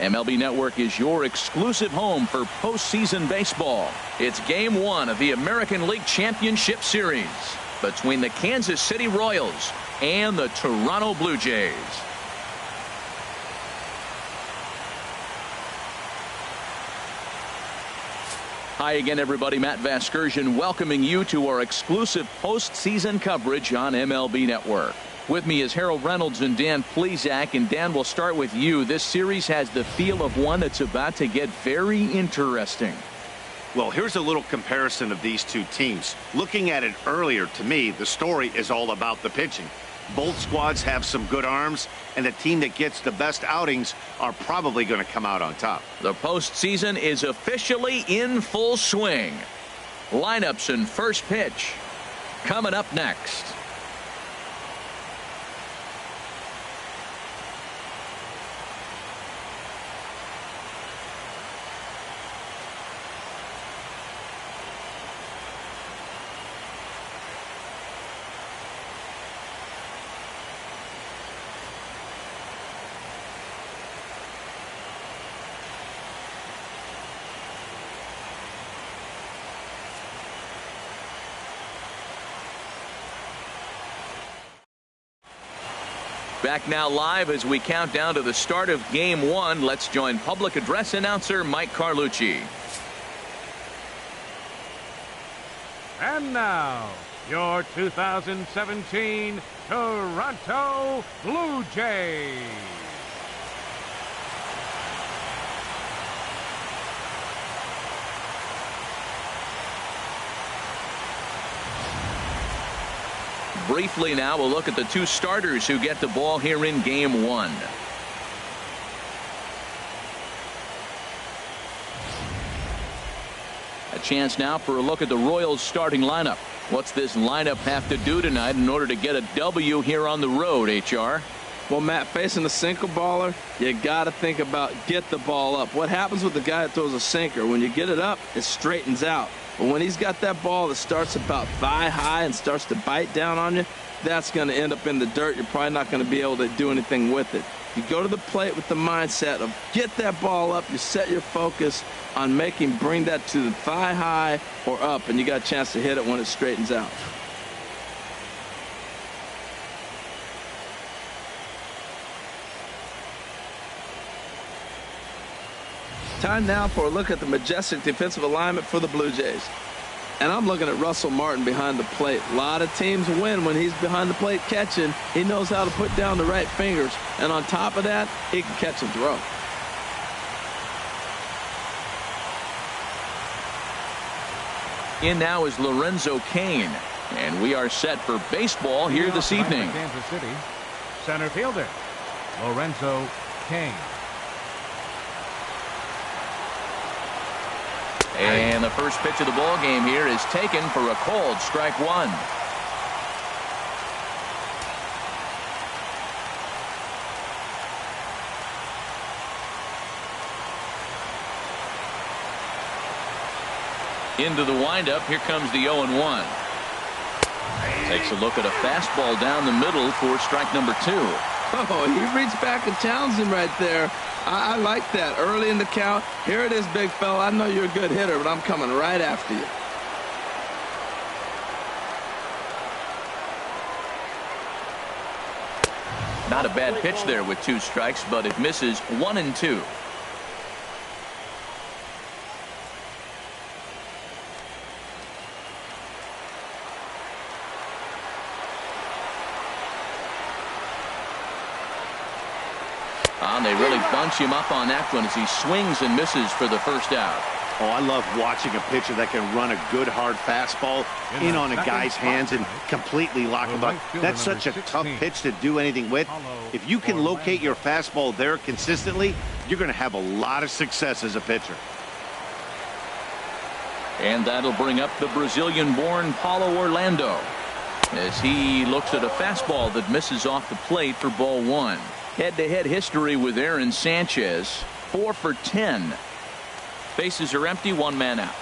MLB Network is your exclusive home for postseason baseball. It's Game 1 of the American League Championship Series between the Kansas City Royals and the Toronto Blue Jays. Hi again, everybody. Matt Vasgersian welcoming you to our exclusive postseason coverage on MLB Network. With me is Harold Reynolds and Dan Plesac. And Dan, we'll start with you. This series has the feel of one that's about to get very interesting. Well, here's a little comparison of these two teams. Looking at it earlier, to me, the story is all about the pitching. Both squads have some good arms, and the team that gets the best outings are probably going to come out on top. The postseason is officially in full swing. Lineups and first pitch coming up next. Back now live as we count down to the start of Game 1. Let's join public address announcer Mike Carlucci. And now, your 2017 Toronto Blue Jays. Briefly now, we'll look at the two starters who get the ball here in Game 1. A chance now for a look at the Royals starting lineup. What's this lineup have to do tonight in order to get a W here on the road, HR? Well, Matt, facing a sinker baller, you got to think about get the ball up. What happens with the guy that throws a sinker? When you get it up, it straightens out. But when he's got that ball that starts about thigh high and starts to bite down on you, that's going to end up in the dirt. You're probably not going to be able to do anything with it. You go to the plate with the mindset of get that ball up. You set your focus on bring that to the thigh high or up, and you got a chance to hit it when it straightens out. Time now for a look at the majestic defensive alignment for the Blue Jays. And I'm looking at Russell Martin behind the plate. A lot of teams win when he's behind the plate catching. He knows how to put down the right fingers. And on top of that, he can catch and throw. In now is Lorenzo Cain. And we are set for baseball here this evening. Kansas City, center fielder, Lorenzo Cain. And the first pitch of the ball game here is taken for a called strike one. Into the windup. Here comes the 0-1. Takes a look at a fastball down the middle for strike number 2. Oh, he reached back and challenged him right there. I like that. Early in the count. Here it is, big fella. I know you're a good hitter, but I'm coming right after you. Not a bad pitch there with 2 strikes, but it misses 1-2. And they really bunch him up on that one as he swings and misses for the first out. Oh, I love watching a pitcher that can run a good hard fastball in on a guy's hands and completely lock him up. That's such a tough pitch to do anything with. If you can locate your fastball there consistently, you're going to have a lot of success as a pitcher. And that'll bring up the Brazilian-born Paulo Orlando as he looks at a fastball that misses off the plate for ball 1. Head-to-head history with Aaron Sanchez, 4 for 10. Bases are empty, 1 man out.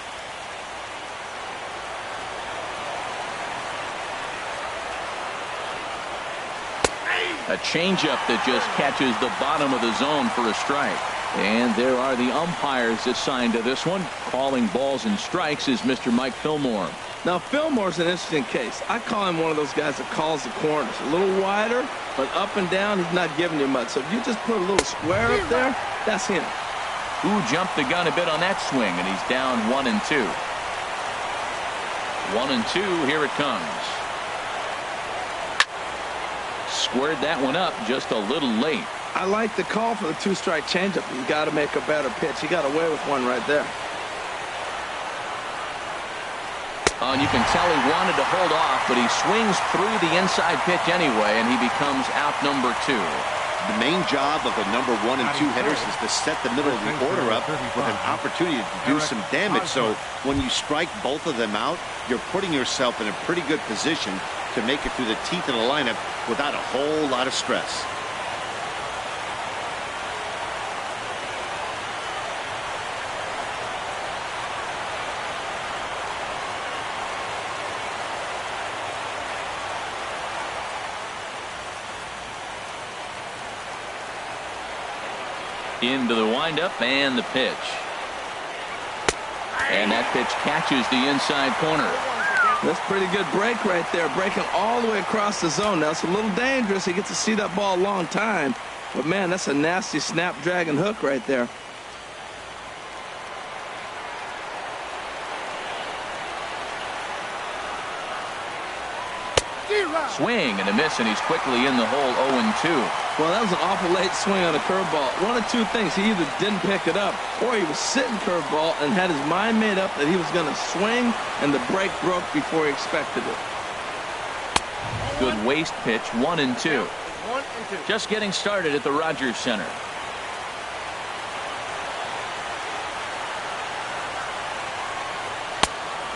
A changeup that just catches the bottom of the zone for a strike. And there are the umpires assigned to this one. Calling balls and strikes is Mr. Mike Fillmore. Now, Fillmore's an interesting case. I call him one of those guys that calls the corners. A little wider, but up and down, he's not giving you much. So if you just put a little square up there, that's him. Who jumped the gun a bit on that swing, and he's down 1-2. 1-2, here it comes. Squared that one up just a little late. I like the call for the two-strike changeup. You got to make a better pitch. He got away with one right there. And you can tell he wanted to hold off, but he swings through the inside pitch anyway, and he becomes out number 2. The main job of the number 1 and 2 hitters is to set the middle of the order up with an opportunity to do some damage. So when you strike both of them out, you're putting yourself in a pretty good position to make it through the teeth of the lineup without a whole lot of stress. Into the windup and the pitch. And that pitch catches the inside corner. That's a pretty good break right there, breaking all the way across the zone. Now, it's a little dangerous. He gets to see that ball a long time. But, man, that's a nasty snapdragon hook right there. Swing and a miss, and he's quickly in the hole 0-2. Well, that was an awful late swing on a curveball. One of two things. He either didn't pick it up or he was sitting curveball and had his mind made up that he was going to swing, and the break broke before he expected it. Good waist pitch, 1-2. Just getting started at the Rogers Center.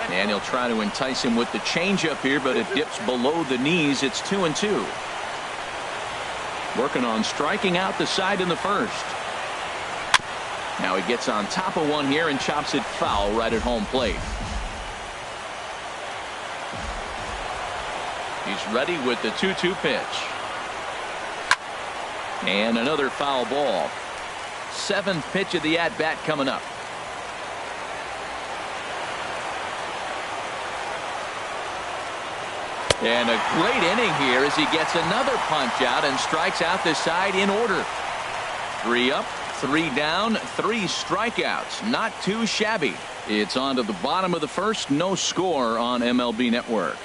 And he'll try to entice him with the changeup here, but it dips below the knees. It's 2-2. Working on striking out the side in the first. Now he gets on top of one here and chops it foul right at home plate. He's ready with the 2-2 pitch. And another foul ball. 7th pitch of the at-bat coming up. And a great inning here as he gets another punch out and strikes out the side in order. 3 up, 3 down, 3 strikeouts. Not too shabby. It's on to the bottom of the first. No score on MLB Network.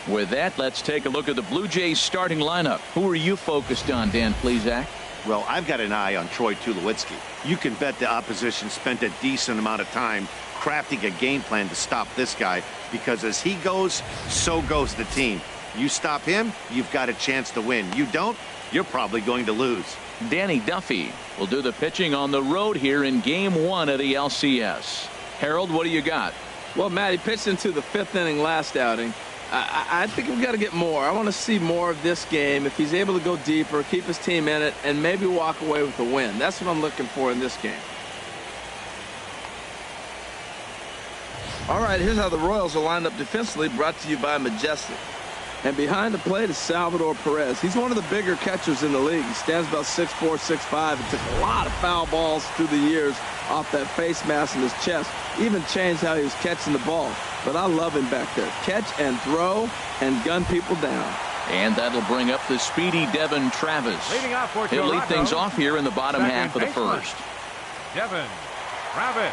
With that, let's take a look at the Blue Jays starting lineup. Who are you focused on, Dan Plesac? Well, I've got an eye on Troy Tulowitzki. You can bet the opposition spent a decent amount of time crafting a game plan to stop this guy, because as he goes, so goes the team. You stop him, you've got a chance to win. You don't, you're probably going to lose. Danny Duffy will do the pitching on the road here in Game 1 of the LCS. Harold, what do you got? Well, Matt, he pitched into the 5th inning last outing. I think we've got to get more. I want to see more of this game. If he's able to go deeper, keep his team in it, and maybe walk away with a win. That's what I'm looking for in this game. All right, here's how the Royals are lined up defensively, brought to you by Majestic. And behind the plate is Salvador Perez. He's one of the bigger catchers in the league. He stands about 6'4", 6'5", and took a lot of foul balls through the years off that face mask in his chest. Even changed how he was catching the ball. But I love him back there. Catch and throw and gun people down. And that'll bring up the speedy Devin Travis. He'll lead things off here in the bottom half of the first. Devin Travis.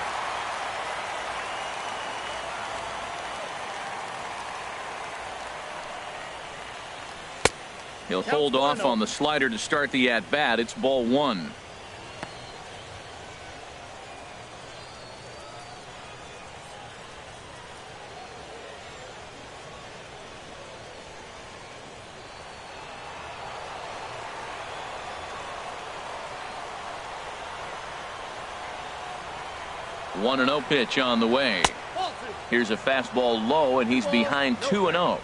He'll hold off on the slider to start the at-bat. It's ball 1. One 1-0 pitch on the way. Here's a fastball low, and he's behind 2-0.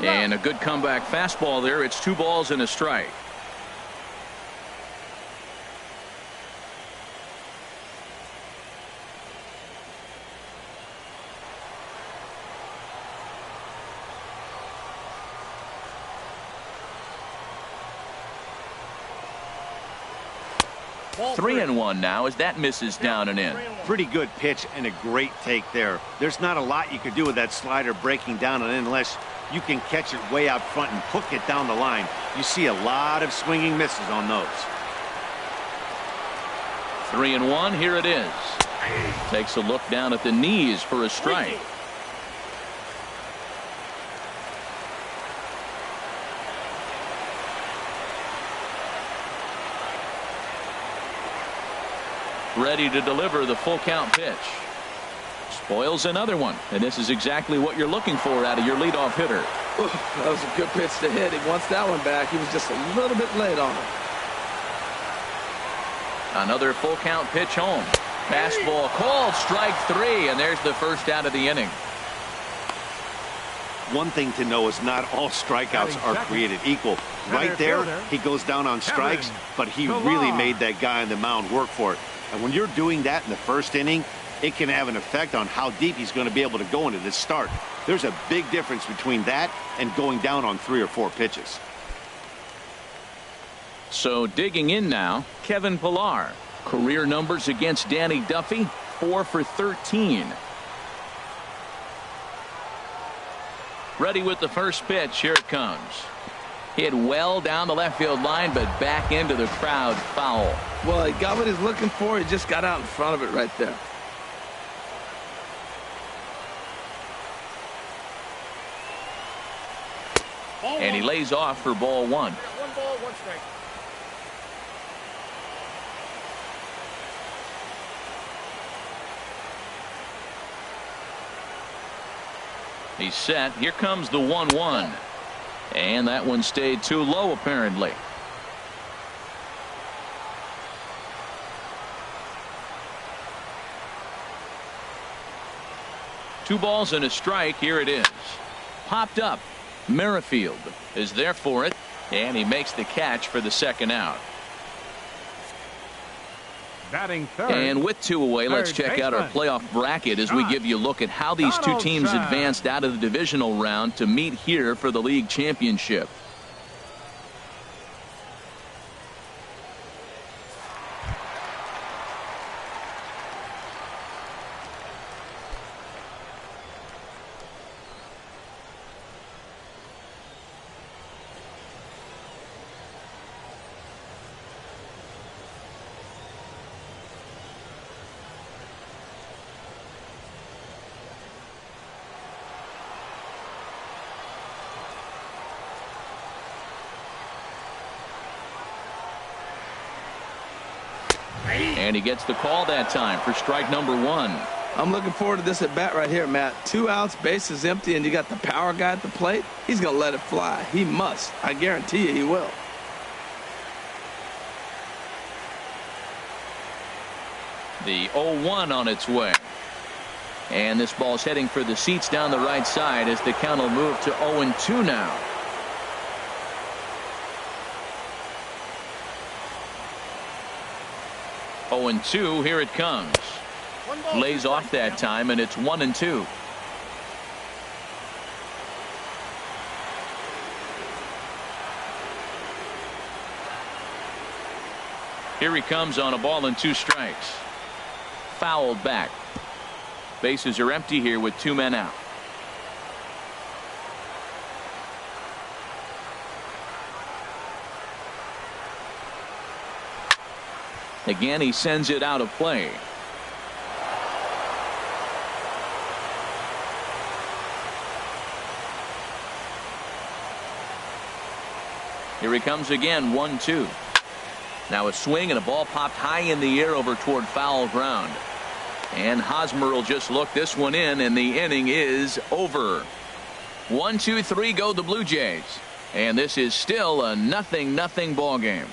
And a good comeback fastball there. It's 2 balls and a strike. 3-1 now as that misses down and in. Pretty good pitch and a great take there. There's not a lot you could do with that slider breaking down and in unless you can catch it way out front and hook it down the line. You see a lot of swinging misses on those. 3-1, here it is. Takes a look down at the knees for a strike. Ready to deliver the full count pitch. Spoils another one, and this is exactly what you're looking for out of your leadoff hitter. Ooh, that was a good pitch to hit. He wants that one back. He was just a little bit late on it. Another full count pitch home. Fastball called, strike 3, and there's the first out of the inning. One thing to know is not all strikeouts are created equal. Right there, he goes down on strikes, but he really made that guy on the mound work for it. And when you're doing that in the first inning, it can have an effect on how deep he's going to be able to go into this start. There's a big difference between that and going down on 3 or 4 pitches. So digging in now, Kevin Pillar. Career numbers against Danny Duffy, 4 for 13. Ready with the first pitch. Here it comes. Hit well down the left field line, but back into the crowd, foul. Well, he got what he's looking for. He just got out in front of it right there. And he lays off for ball 1. 1 ball, 1 strike. He's set. Here comes the 1-1. And that one stayed too low, apparently. Two balls and a strike. Here it is. Popped up. Merrifield is there for it, and he makes the catch for the second out. Batting third. And with 2 away, let's check out our playoff bracket as we give you a look at how these two teams advanced out of the divisional round to meet here for the league championship. And he gets the call that time for strike number 1. I'm looking forward to this at bat right here, Matt. 2 outs, bases empty, and you got the power guy at the plate. He's going to let it fly. He must. I guarantee you he will. The 0-1 on its way. And this ball's heading for the seats down the right side as the count will move to 0-2 now. Oh, and 2, here it comes. Lays off that time, and it's 1-2. Here he comes on a ball and 2 strikes. Fouled back. Bases are empty here with 2 men out. Again, he sends it out of play. Here he comes again, 1-2. Now a swing and a ball popped high in the air over toward foul ground. And Hosmer will just look this one in, and the inning is over. 1, 2, 3 go the Blue Jays. And this is still a 0-0 ball game.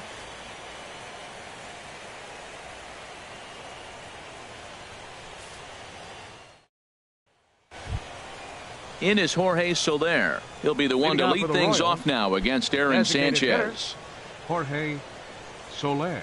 In is Jorge Soler. He'll be the one to lead things off now against Aaron Sanchez. Jorge Soler.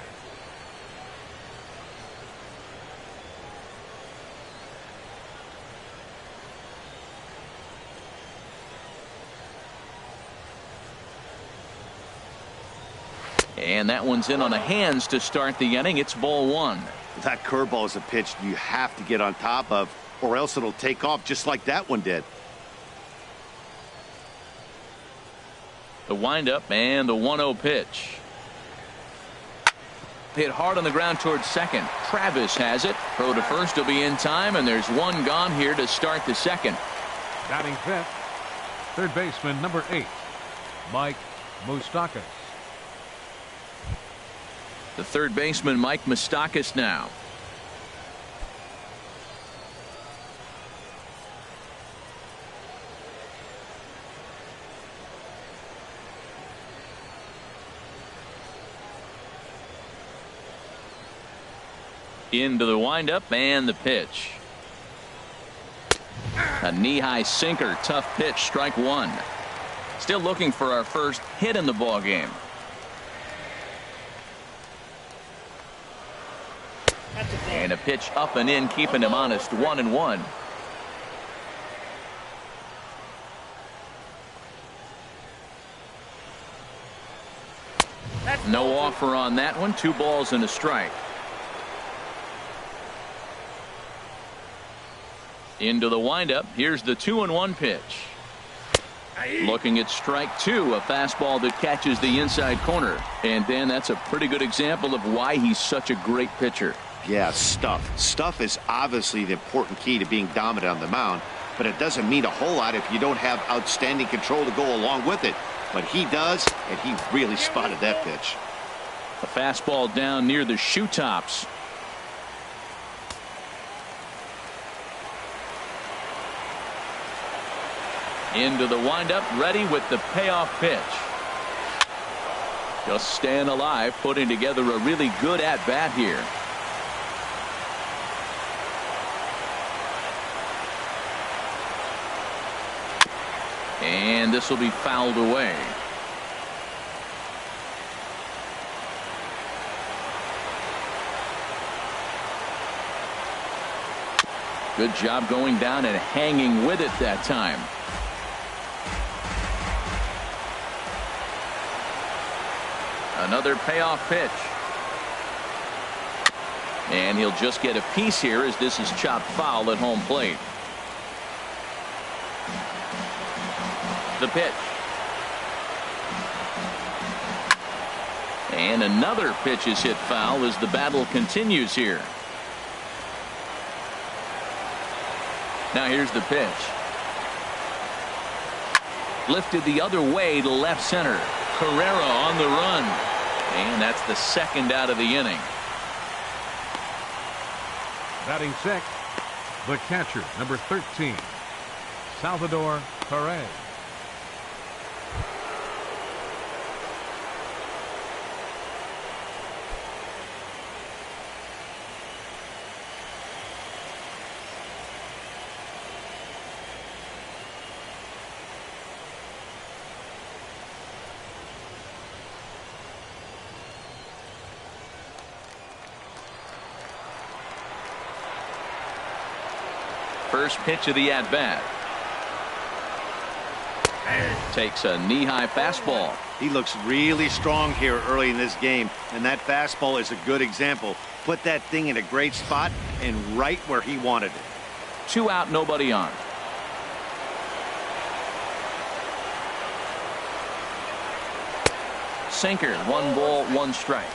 And that one's in on the hands to start the inning. It's ball one. That curveball is a pitch you have to get on top of, or else it'll take off just like that one did. The windup and the 1-0 pitch. Hit hard on the ground towards second. Travis has it. Throw to first will be in time, and there's one gone here to start the second. Batting fifth, third baseman number 8, Mike Moustakas. The third baseman, Mike Moustakas, now. Into the windup and the pitch. A knee-high sinker. Tough pitch. Strike one. Still looking for our first hit in the ball game. And a pitch up and in, keeping him honest. 1-1. No offer on that one. 2 balls and a strike. Into the windup. Here's the 2-1 pitch. Looking at strike 2, a fastball that catches the inside corner. And Dan, that's a pretty good example of why he's such a great pitcher. Yeah, stuff. Stuff is obviously the important key to being dominant on the mound, but it doesn't mean a whole lot if you don't have outstanding control to go along with it. But he does, and he really spotted that pitch. A fastball down near the shoe tops. Into the windup, ready with the payoff pitch. Just staying alive, putting together a really good at-bat here. And this will be fouled away. Good job going down and hanging with it that time. Another payoff pitch. And he'll just get a piece here as this is chopped foul at home plate. The pitch. And another pitch is hit foul as the battle continues here. Now here's the pitch. Lifted the other way to left center. Carrera on the run. And that's the second out of the inning. Batting sixth, the catcher, number 13, Salvador Perez. First pitch of the at-bat. Takes a knee-high fastball. He looks really strong here early in this game, and that fastball is a good example. Put that thing in a great spot and right where he wanted it. 2 out, nobody on. Sinker, 1 ball, 1 strike.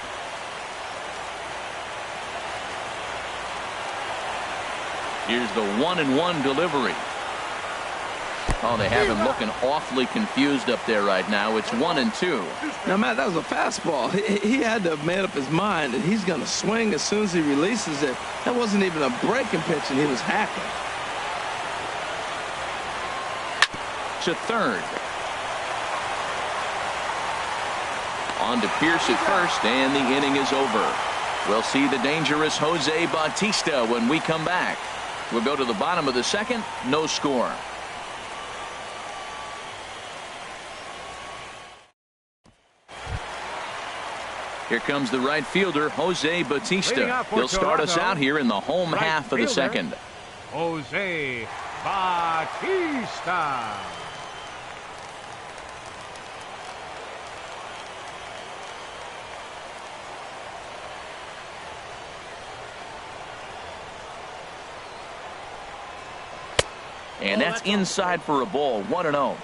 Here's the 1-1 delivery. Oh, they have him looking awfully confused up there right now. It's 1-2. Now, Matt, that was a fastball. He had to have made up his mind that he's going to swing as soon as he releases it. That wasn't even a breaking pitch, and he was hacking. To third. On to Pierce at first, and the inning is over. We'll see the dangerous Jose Bautista when we come back. We'll go to the bottom of the second. No score. Here comes the right fielder, Jose Bautista. He'll start us out here in the home half of the second. Jose Bautista. And that's inside for a ball. 1-0.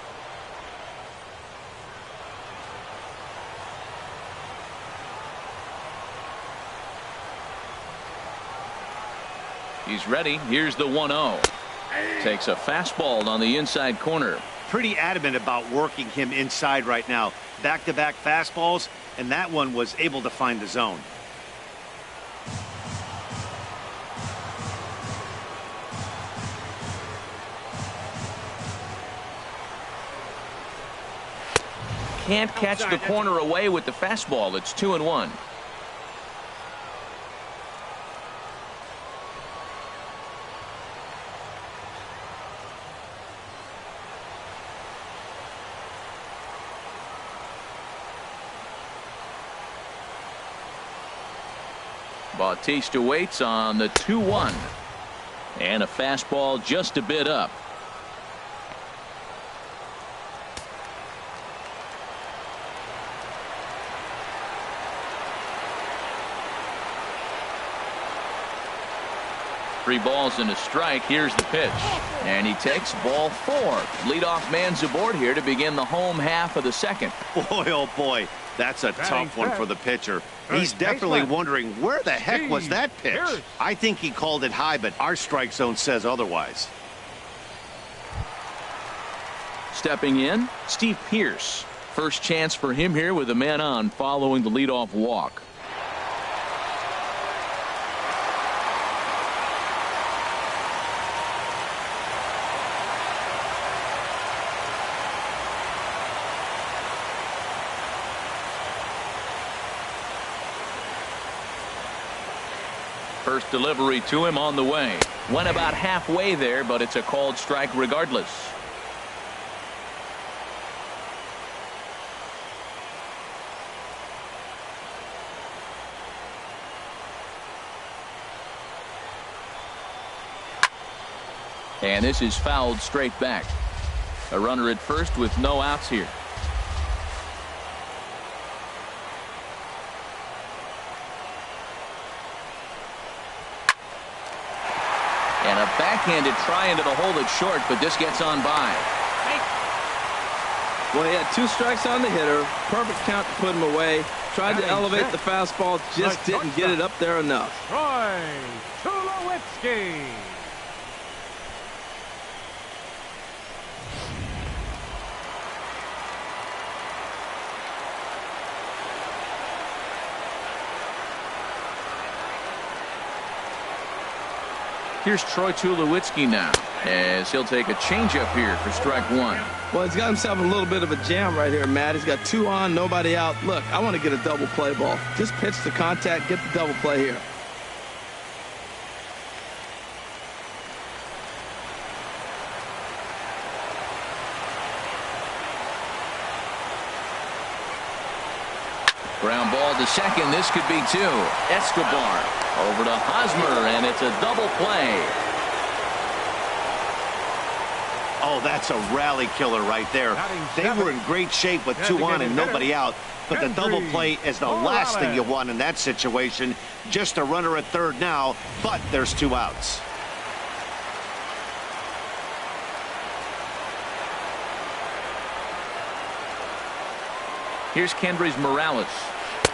He's ready. Here's the 1-0. Takes a fastball on the inside corner. Pretty adamant about working him inside right now. Back-to-back fastballs, and that one was able to find the zone. Can't catch the corner away with the fastball. It's 2-1. Bautista waits on the 2-1. And a fastball just a bit up. Three balls and a strike. Here's the pitch. And he takes ball 4. Leadoff man's aboard here to begin the home half of the second. Boy, oh boy, that's a tough one for the pitcher. He's definitely wondering where the heck was that pitch. I think he called it high, but our strike zone says otherwise. Stepping in, Steve Pearce. First chance for him here with a man on following the leadoff walk. First delivery to him on the way. Went about halfway there, but it's a called strike regardless. And this is fouled straight back. A runner at first with no outs here. And a backhanded try into the hole that's short, but this gets on by. Well, he had 2 strikes on the hitter. Perfect count to put him away. Tried to elevate the fastball, just didn't get it up there enough. Troy Tulowitzki. Here's Troy Tulowitzki now, as he'll take a changeup here for strike 1. Well, he's got himself a little bit of a jam right here, Matt. He's got 2 on, nobody out. Look, I want to get a double play ball. Just pitch the contact, get the double play here. Ground ball to second. This could be 2. Escobar over to Hosmer, and it's a double play. Oh, that's a rally killer right there. They were in great shape with 2 on and nobody out. But the double play is the last thing you want in that situation. Just a runner at third now, but there's 2 outs. Here's Kendrys Morales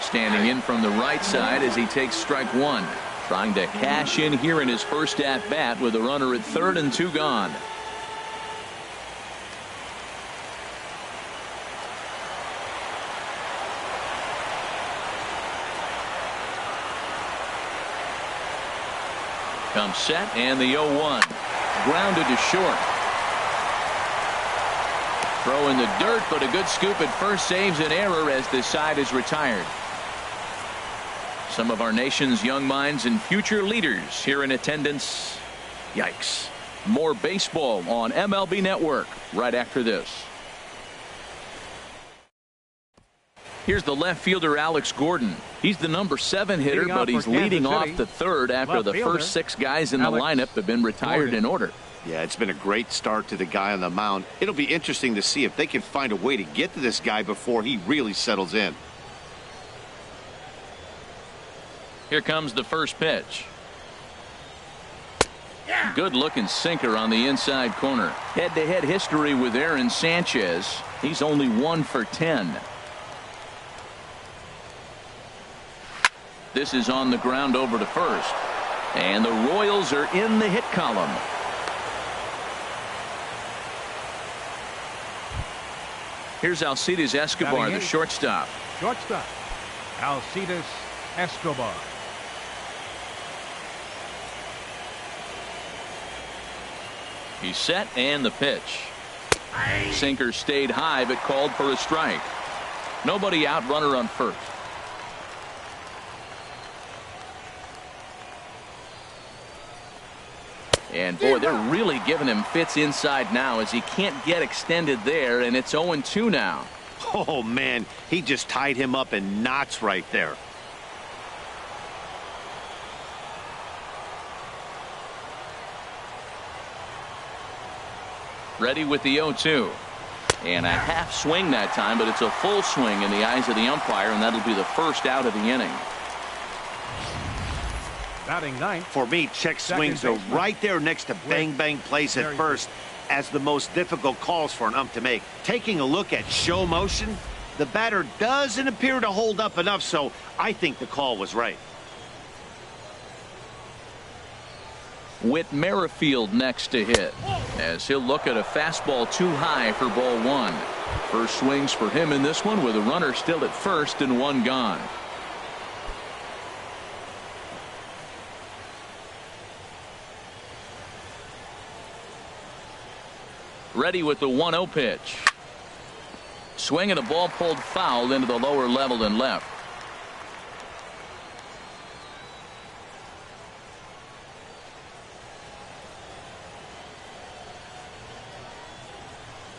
standing in from the right side as he takes strike 1. Trying to cash in here in his first at bat with a runner at third and 2 gone. Comes set and the 0-1. Grounded to short. Throw in the dirt, but a good scoop at first saves an error as this side is retired. Some of our nation's young minds and future leaders here in attendance. Yikes. More baseball on MLB Network right after this. Here's the left fielder Alex Gordon. He's the number 7 hitter, but he's leading off the third after the first 6 guys in the lineup have been retired in order. Yeah, it's been a great start to the guy on the mound. It'll be interesting to see if they can find a way to get to this guy before he really settles in. Here comes the first pitch. Good looking sinker on the inside corner. Head-to-head history with Aaron Sanchez. He's only 1 for 10. This is on the ground over to first. And the Royals are in the hit column. Here's Alcides Escobar, the shortstop. Shortstop, Alcides Escobar. He's set, and the pitch. Sinker stayed high, but called for a strike. Nobody out, runner on first. And boy, they're really giving him fits inside now as he can't get extended there, and it's 0-2 now. Oh man, he just tied him up in knots right there. Ready with the 0-2. And a half swing that time, but it's a full swing in the eyes of the umpire, and that'll be the first out of the inning. Batting ninth. For me, check swings are right there next to bang bang plays at first as the most difficult calls for an ump to make. Taking a look at show motion, the batter doesn't appear to hold up enough, so I think the call was right. Whit Merrifield next to hit, as he'll look at a fastball too high for ball one. First swings for him in this one with a runner still at first and one gone. Ready with the 1-0 pitch. Swing and a ball pulled foul into the lower level and left.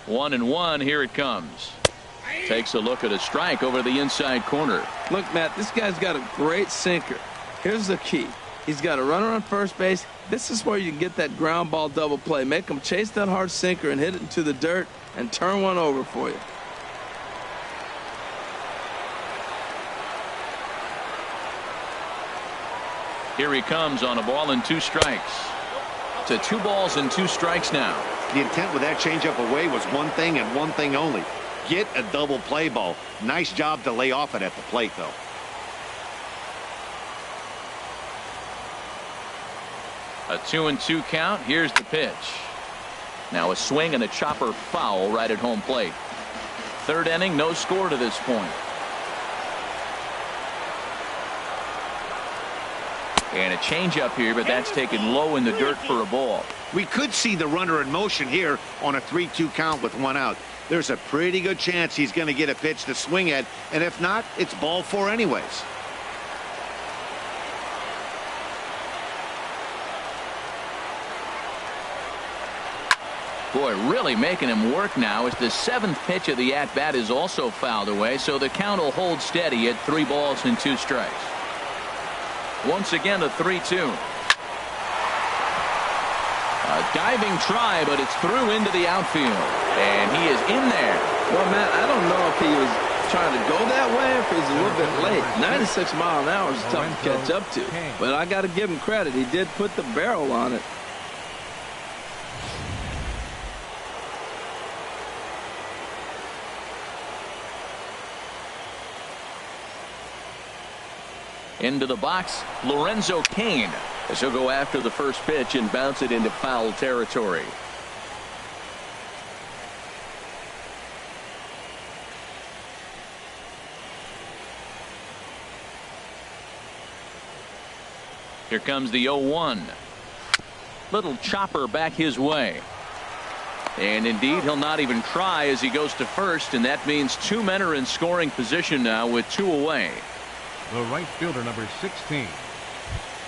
One and one, here it comes. Takes a look at a strike over the inside corner. Look, Matt, this guy's got a great sinker. Here's the key. He's got a runner on first base. This is where you can get that ground ball double play. Make him chase that hard sinker and hit it into the dirt and turn one over for you. Here he comes on a ball and 2 strikes. To 2 balls and 2 strikes now. The intent with that changeup away was one thing and one thing only. Get a double play ball. Nice job to lay off it at the plate, though. A 2-2 count. Here's the pitch. Now a swing and a chopper foul right at home plate. Third inning, no score to this point. And a changeup here, but that's taken low in the dirt for a ball. We could see the runner in motion here on a 3-2 count with 1 out. There's a pretty good chance he's going to get a pitch to swing at, and if not, it's ball 4 anyways. Boy, really making him work now as the 7th pitch of the at-bat is also fouled away, so the count will hold steady at 3 balls and 2 strikes. Once again, a 3-2. A diving try, but it's through into the outfield. And he is in there. Well, Matt, I don't know if he was trying to go that way or if he's a little bit late. 96 miles an hour is tough to catch up to. But I got to give him credit. He did put the barrel on it. Into the box, Lorenzo Cain, as he'll go after the first pitch and bounce it into foul territory. Here comes the 0-1. Little chopper back his way. And indeed, he'll not even try as he goes to first, and that means 2 men are in scoring position now with 2 away. The right fielder, number 16.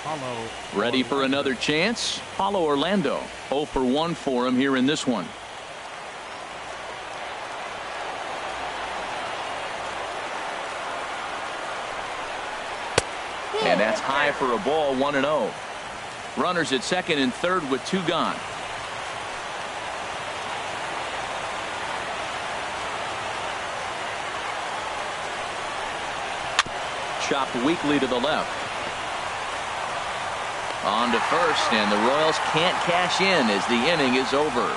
Paulo. Ready for another chance? Paulo Orlando. 0 for 1 for him here in this one. And that's high for a ball, 1-0. Runners at second and third with 2 gone. Chopped weakly to the left. On to first, and the Royals can't cash in as the inning is over.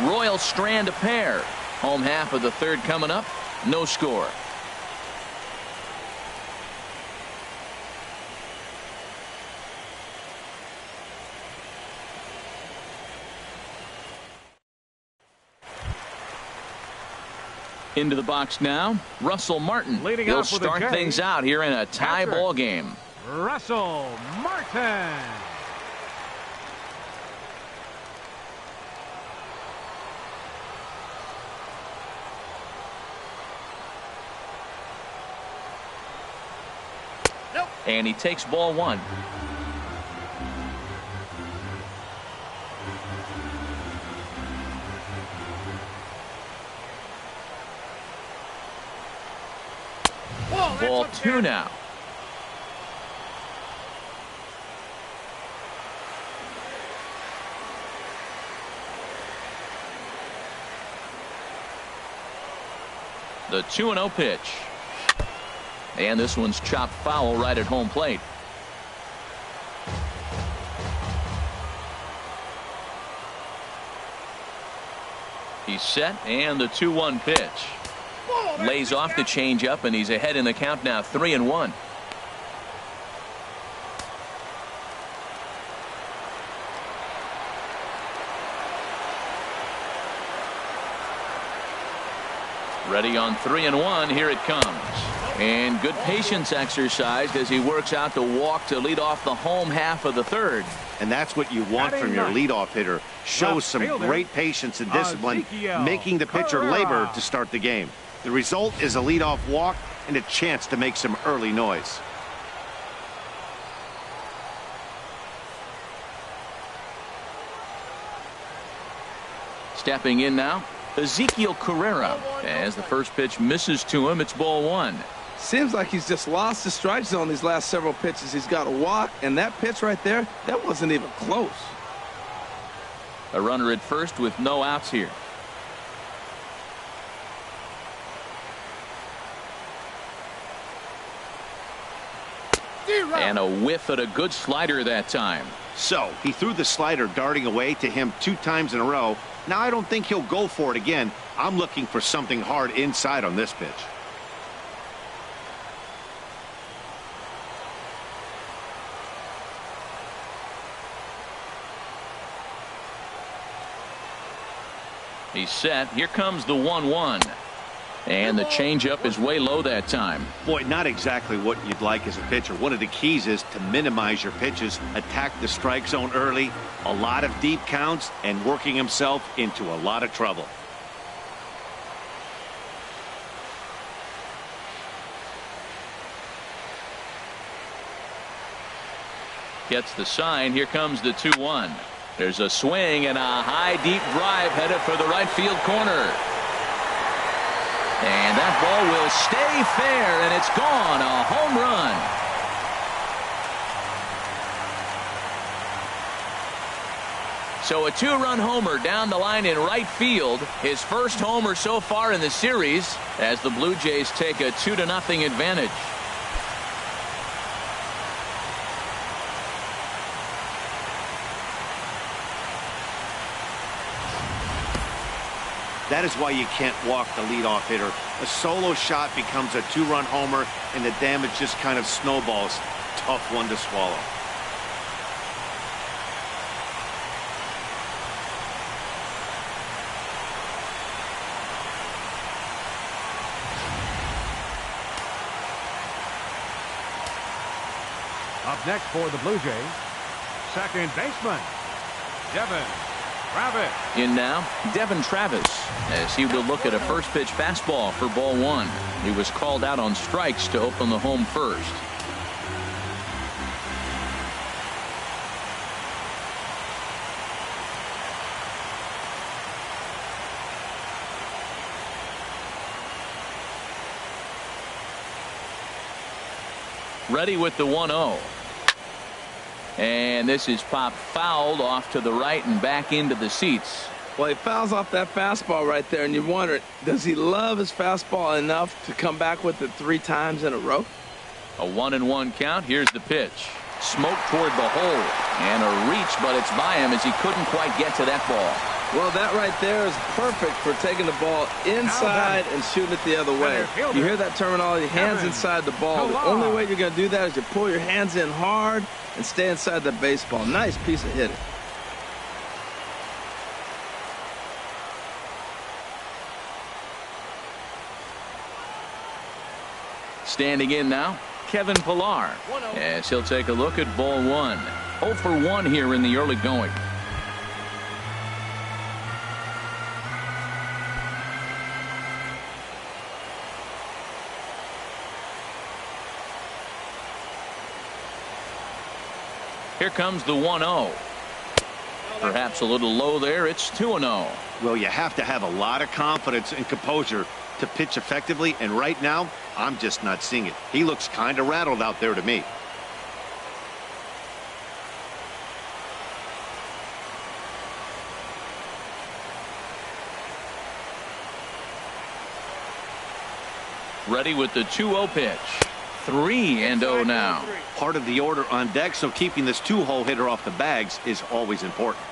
Royals strand a pair. Home half of the third coming up. No score. Into the box now, Russell Martin. He'll start things out here in a tie ball game. Russell Martin. And he takes ball one. Ball two now. The 2-0 pitch. And this one's chopped foul right at home plate. He's set, and the 2-1 pitch. Lays off the changeup, and he's ahead in the count now, 3-1. Ready on 3-1. Here it comes. And good patience exercised as he works out the walk to lead off the home half of the third. And that's what you want from your leadoff hitter. Shows some great patience and discipline, making the pitcher labor to start the game. The result is a leadoff walk and a chance to make some early noise. Stepping in now, Ezekiel Carrera. As the first pitch misses to him, it's ball one. Seems like he's just lost the strike zone these last several pitches. He's got a walk, and that pitch right there, that wasn't even close. A runner at first with no outs here. And a whiff at a good slider that time. So he threw the slider darting away to him 2 times in a row. Now I don't think he'll go for it again. I'm looking for something hard inside on this pitch. He's set. Here comes the 1-1. And the changeup is way low that time. Boy, not exactly what you'd like as a pitcher. One of the keys is to minimize your pitches, attack the strike zone early, a lot of deep counts, and working himself into a lot of trouble. Gets the sign. Here comes the 2-1. There's a swing and a high deep drive headed for the right field corner. And that ball will stay fair, and it's gone. A home run. So a 2-run homer down the line in right field. His first homer so far in the series as the Blue Jays take a 2-0 advantage. That is why you can't walk the leadoff hitter. A solo shot becomes a 2-run homer, and the damage just kind of snowballs. Tough one to swallow. Up next for the Blue Jays, second baseman, Devin Travis. In now, Devin Travis, as he will look at a first pitch fastball for ball one. He was called out on strikes to open the home first. Ready with the 1-0. And this is popped fouled off to the right and back into the seats. Well, he fouls off that fastball right there, and you wonder, does he love his fastball enough to come back with it 3 times in a row? A 1-1 count. Here's the pitch. Smoke toward the hole. And a reach, but it's by him as he couldn't quite get to that ball. Well, that right there is perfect for taking the ball inside and shooting it the other way. You hear that terminology, hands inside the ball. The only way you're going to do that is you pull your hands in hard and stay inside the baseball. Nice piece of hitting. Standing in now, Kevin Pillar, as he'll take a look at ball one. 0 for 1 here in the early going. Here comes the 1-0. Perhaps a little low there. It's 2-0. Well, you have to have a lot of confidence and composure to pitch effectively, and right now I'm just not seeing it. He looks kind of rattled out there to me. Ready with the 2-0 pitch. 3-0 now. Part of the order on deck, so keeping this two-hole hitter off the bags is always important.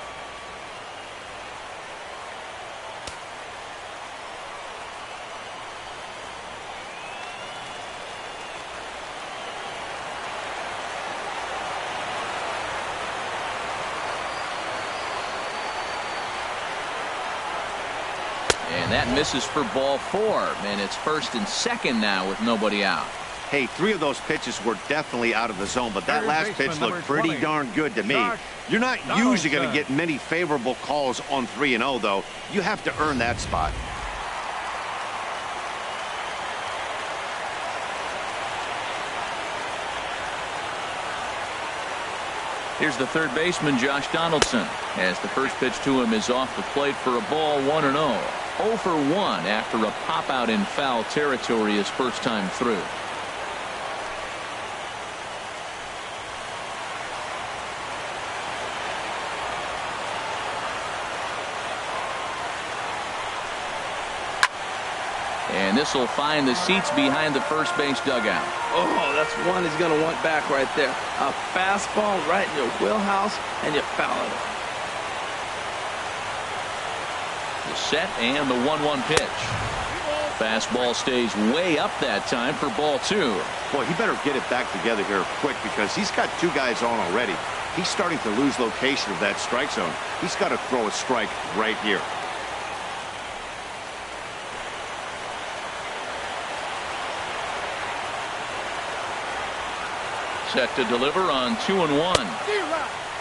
And that misses for ball 4, and it's 1st and 2nd now with nobody out. Hey, 3 of those pitches were definitely out of the zone, but that last pitch looked pretty darn good to me. You're not usually going to get many favorable calls on 3-0, though. You have to earn that spot. Here's the third baseman, Josh Donaldson, as the first pitch to him is off the plate for a ball 1-0. 0 for 1 after a pop out in foul territory his first time through. And this will find the seats behind the first base dugout. Oh, that's one he's going to want back right there. A fastball right in your wheelhouse, and you foul it. The set and the 1-1 pitch. Fastball stays way up that time for ball 2. Boy, he better get it back together here quick because he's got 2 guys on already. He's starting to lose location of that strike zone. He's got to throw a strike right here. Set to deliver on 2-1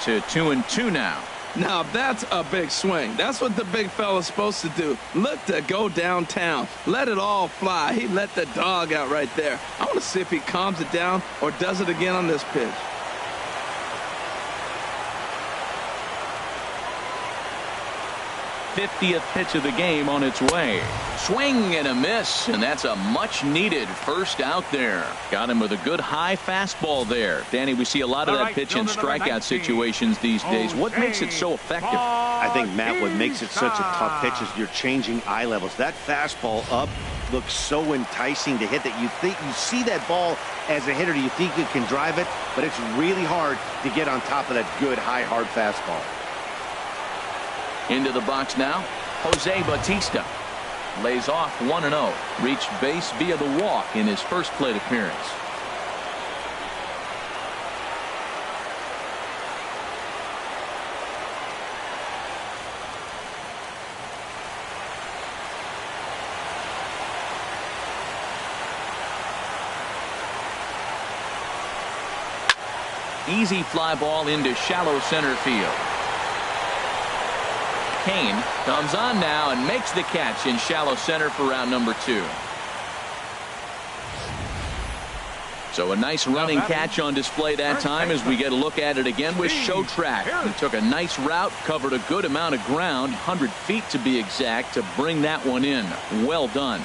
to 2-2 now. Now that's a big swing. That's what the big fella's supposed to do. Look to go downtown. Let it all fly. He let the dog out right there. I want to see if he calms it down or does it again on this pitch. 50th pitch of the game on its way. Swing and a miss, and that's a much-needed first out there. Got him with a good high fastball there. Danny, we see a lot of that pitch in strikeout situations these days. What makes it so effective? I think, Matt, what makes it such a tough pitch is you're changing eye levels. That fastball up looks so enticing to hit that you think you see that ball as a hitter. You think you can drive it, but it's really hard to get on top of that good, high, hard fastball. Into the box now, Jose Bautista. Lays off 1-0. Reached base via the walk in his first plate appearance. Easy fly ball into shallow center field. Kane comes on now and makes the catch in shallow center for round number 2. So a nice running catch on display that time as we get a look at it again with Show Track. He took a nice route, covered a good amount of ground, 100 feet to be exact, to bring that one in. Well done.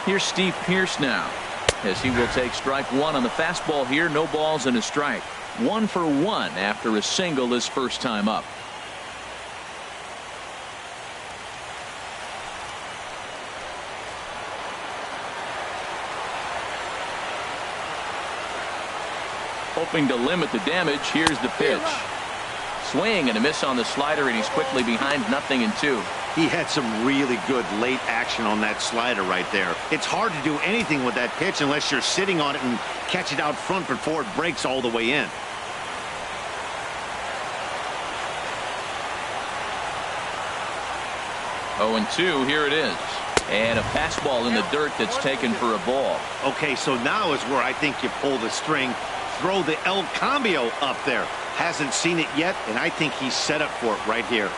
Here's Steve Pearce now, as he will take strike 1 on the fastball here. No balls and a strike. 1 for 1 after a single his first time up. Hoping to limit the damage. Here's the pitch. Swing and a miss on the slider, and he's quickly behind 0-2. He had some really good late action on that slider right there. It's hard to do anything with that pitch unless you're sitting on it and catch it out front before it breaks all the way in. Oh, 2, here it is. And a fastball in the dirt that's taken for a ball. Okay, so now is where I think you pull the string, throw the El Cambio up there. Hasn't seen it yet, and I think he's set up for it right here.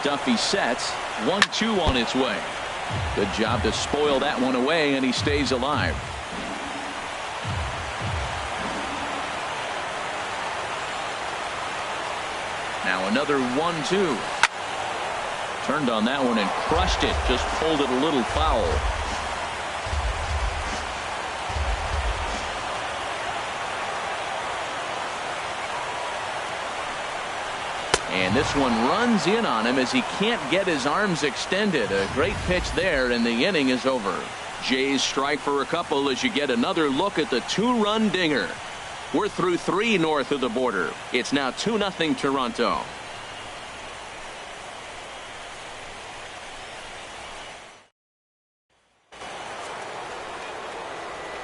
Duffy sets. 1-2 on its way. Good job to spoil that one away, and he stays alive. Now another 1-2. Turned on that one and crushed it. Just pulled it a little foul. And this one runs in on him as he can't get his arms extended. A great pitch there, and the inning is over. Jays strike for a couple as you get another look at the 2-run dinger. We're through 3 north of the border. It's now 2-0 Toronto.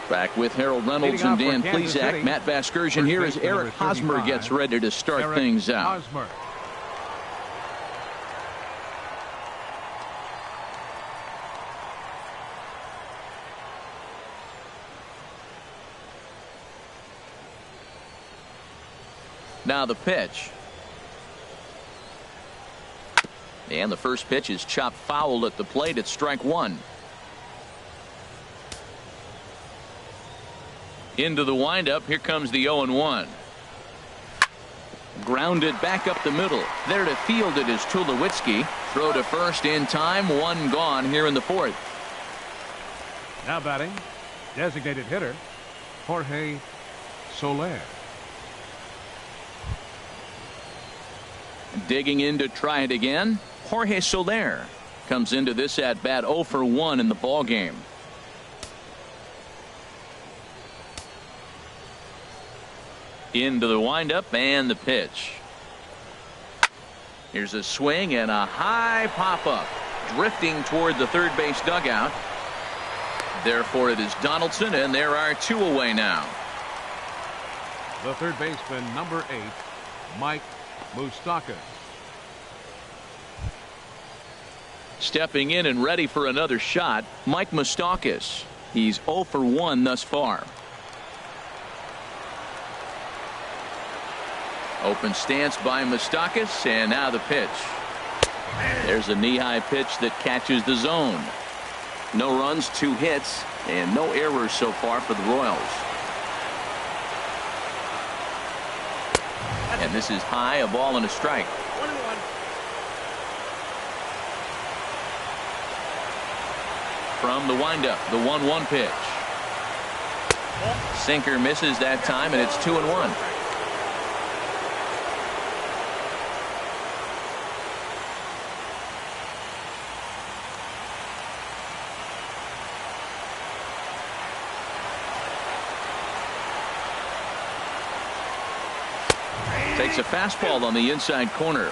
Back with Harold Reynolds and Dan Plesac. Matt Vasgersian here as Eric Hosmer gets ready to start things out. Hosmer. Now the pitch. And the first pitch is chopped foul at the plate at strike 1. Into the windup. Here comes the 0-1. Grounded back up the middle. There to field it is Tulowitzki. Throw to first in time. 1 gone here in the 4th. Now batting, designated hitter, Jorge Soler. Digging in to try it again. Jorge Soler comes into this at bat 0 for 1 in the ball game. Into the windup and the pitch. Here's a swing and a high pop up, drifting toward the third base dugout. Therefore it is Donaldson, and there are 2 away now. The third baseman, number 8, Mike Moustakas. Stepping in and ready for another shot, Mike Moustakas. He's 0 for 1 thus far. Open stance by Moustakas, and now the pitch. There's a knee-high pitch that catches the zone. No runs, 2 hits, and no errors so far for the Royals. And this is high, a ball and a strike. 1-1. From the windup, the 1-1 pitch. Sinker misses that time, and it's 2-1. Takes a fastball on the inside corner.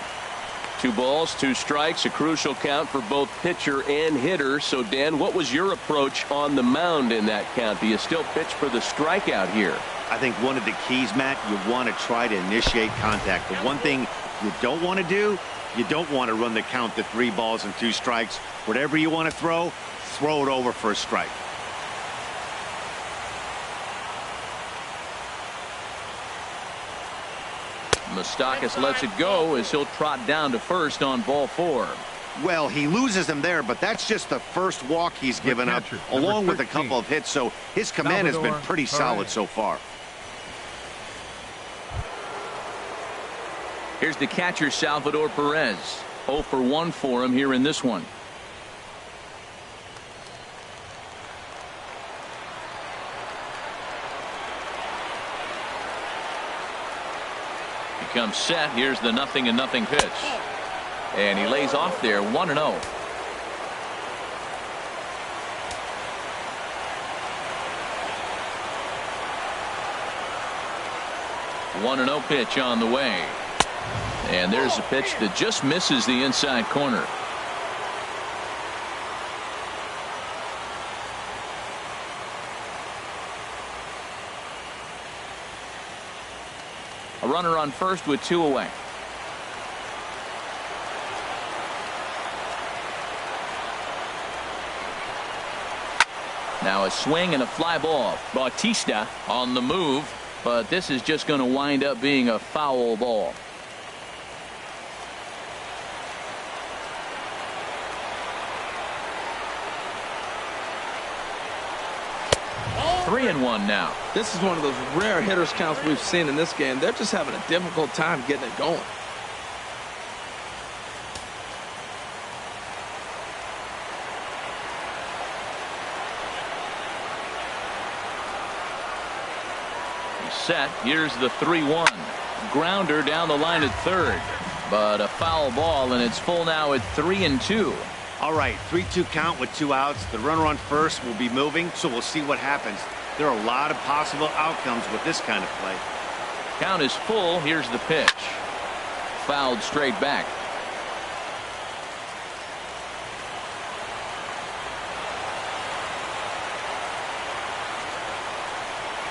2 balls, 2 strikes, a crucial count for both pitcher and hitter. So, Dan, what was your approach on the mound in that count? Do you still pitch for the strikeout here? I think one of the keys, Matt, you want to try to initiate contact. The one thing you don't want to do, you don't want to run the count to 3 balls and 2 strikes. Whatever you want to throw it over for a strike. Moustakas lets it go as he'll trot down to first on ball 4. Well, he loses him there, but that's just the first walk he's given up, along with a couple of hits, so his command has been pretty solid so far. Here's the catcher, Salvador Perez. 0 for 1 for him here in this one. Comes set. Here's the 0-0 pitch. And he lays off there 1-0. 1-0 pitch on the way. And there's a pitch that just misses the inside corner. A runner on first with 2 away. Now a swing and a fly ball. Bautista on the move, but this is just going to wind up being a foul ball. Three and one now. This is one of those rare hitters counts we've seen in this game. They're just having a difficult time getting it going. Set. Here's the 3-1. Grounder down the line at third, but a foul ball, and it's full now at 3-2. All right, 3-2 count with 2 outs. The runner on first will be moving, so we'll see what happens. There are a lot of possible outcomes with this kind of play. Count is full. Here's the pitch. Fouled straight back.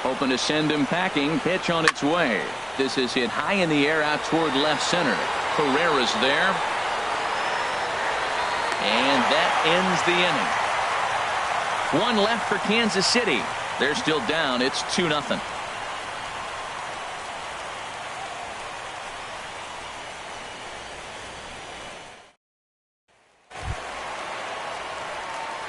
Hoping to send him packing. Pitch on its way. This is hit high in the air out toward left center. Carrera's there. And that ends the inning. One left for Kansas City. They're still down. It's 2-0.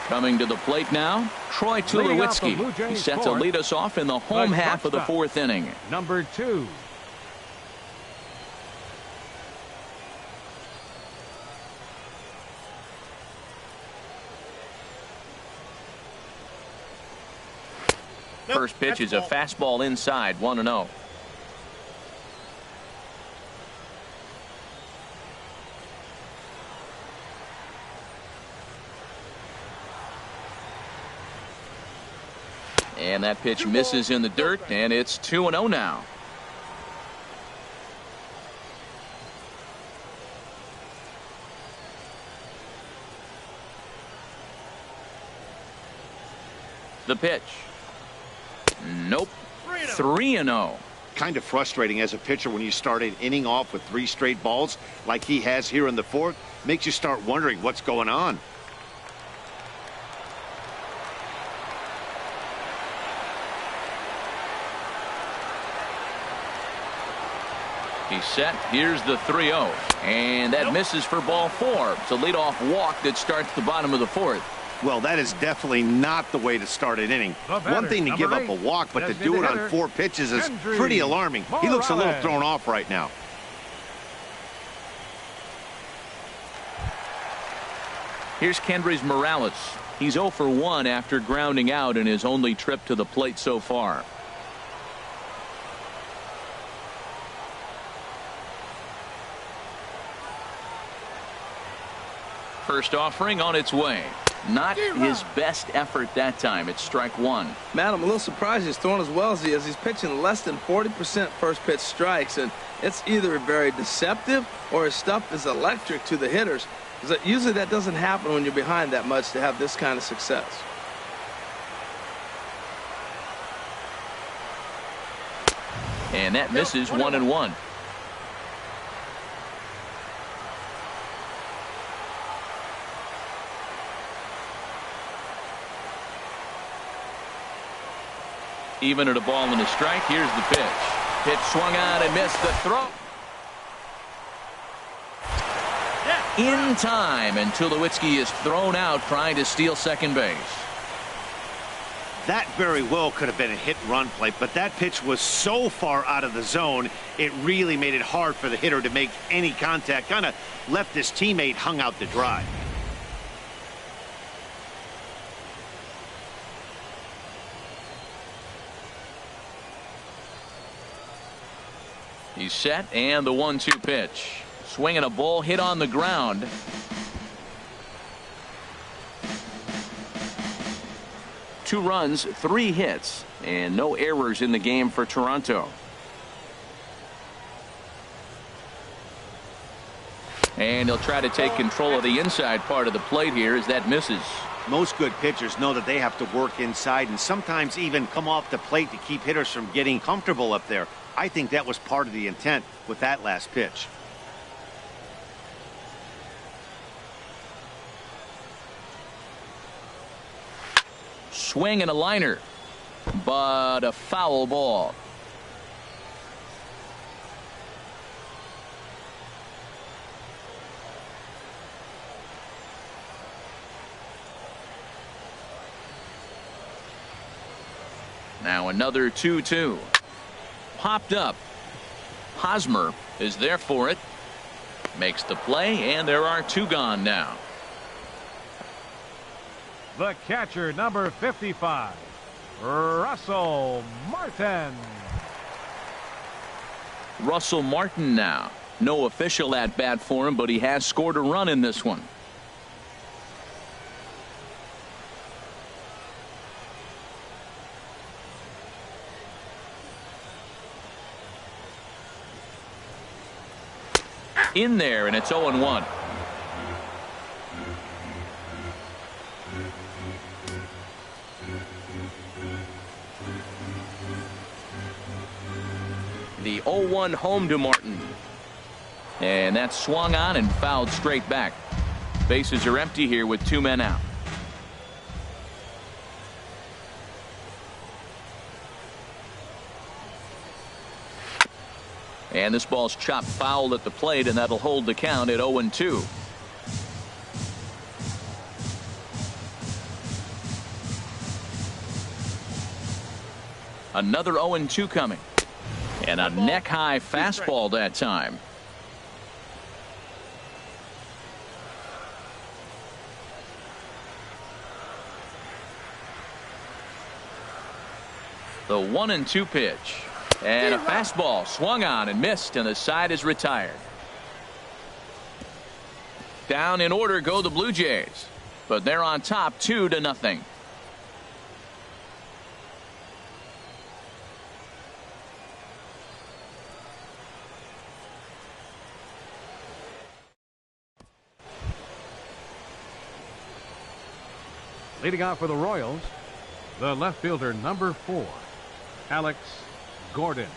Coming to the plate now, Troy Tulowitzki. He's set to lead us off in the home half of the 4th inning. Number 2. First pitch is a fastball inside, 1-0. And that pitch misses in the dirt, and it's 2-0 now. The pitch. Nope. 3-0. Kind of frustrating as a pitcher when you start an inning off with 3 straight balls like he has here in the 4th. Makes you start wondering what's going on. He's set. Here's the 3-0. And that misses for ball 4. It's a leadoff walk that starts the bottom of the 4th. Well, that is definitely not the way to start an inning. One thing to give up a walk, but to do it on 4 pitches is pretty alarming. He looks a little thrown off right now. Here's Kendrys Morales. He's 0 for 1 after grounding out in his only trip to the plate so far. First offering on its way. Not his best effort that time. It's strike 1. Matt, I'm a little surprised he's throwing as well as he is. He's pitching less than 40% first pitch strikes, and it's either very deceptive or his stuff is electric to the hitters. Usually that doesn't happen when you're behind that much to have this kind of success. And that misses 1-1. Even at a ball and a strike. Here's the pitch. Pitch swung on and missed the throw. In time, and Tulowitzki is thrown out trying to steal second base. That very well could have been a hit-and-run play, but that pitch was so far out of the zone, it really made it hard for the hitter to make any contact. Kind of left his teammate hung out to dry. He's set, and the 1-2 pitch. Swinging a ball hit on the ground. Two runs, 3 hits, and no errors in the game for Toronto. And he'll try to take control of the inside part of the plate here as that misses. Most good pitchers know that they have to work inside and sometimes even come off the plate to keep hitters from getting comfortable up there. I think that was part of the intent with that last pitch. Swing and a liner, but a foul ball. Now another 2-2. Popped up. Hosmer is there for it. Makes the play, and there are 2 gone now. The catcher, number 55, Russell Martin. Russell Martin now. No official at bat for him, but he has scored a run in this one. In there, and it's 0-1. The 0-1 home to Martin. And that's swung on and fouled straight back. Bases are empty here with 2 men out. And this ball's chopped foul at the plate, and that'll hold the count at 0-2. Another 0-2 coming. And a neck-high fastball that time. The 1-2 pitch. And a fastball swung on and missed, and the side is retired. Down in order go the Blue Jays, but they're on top 2-0. Leading off for the Royals, the left fielder, number 4, Alex Gordon.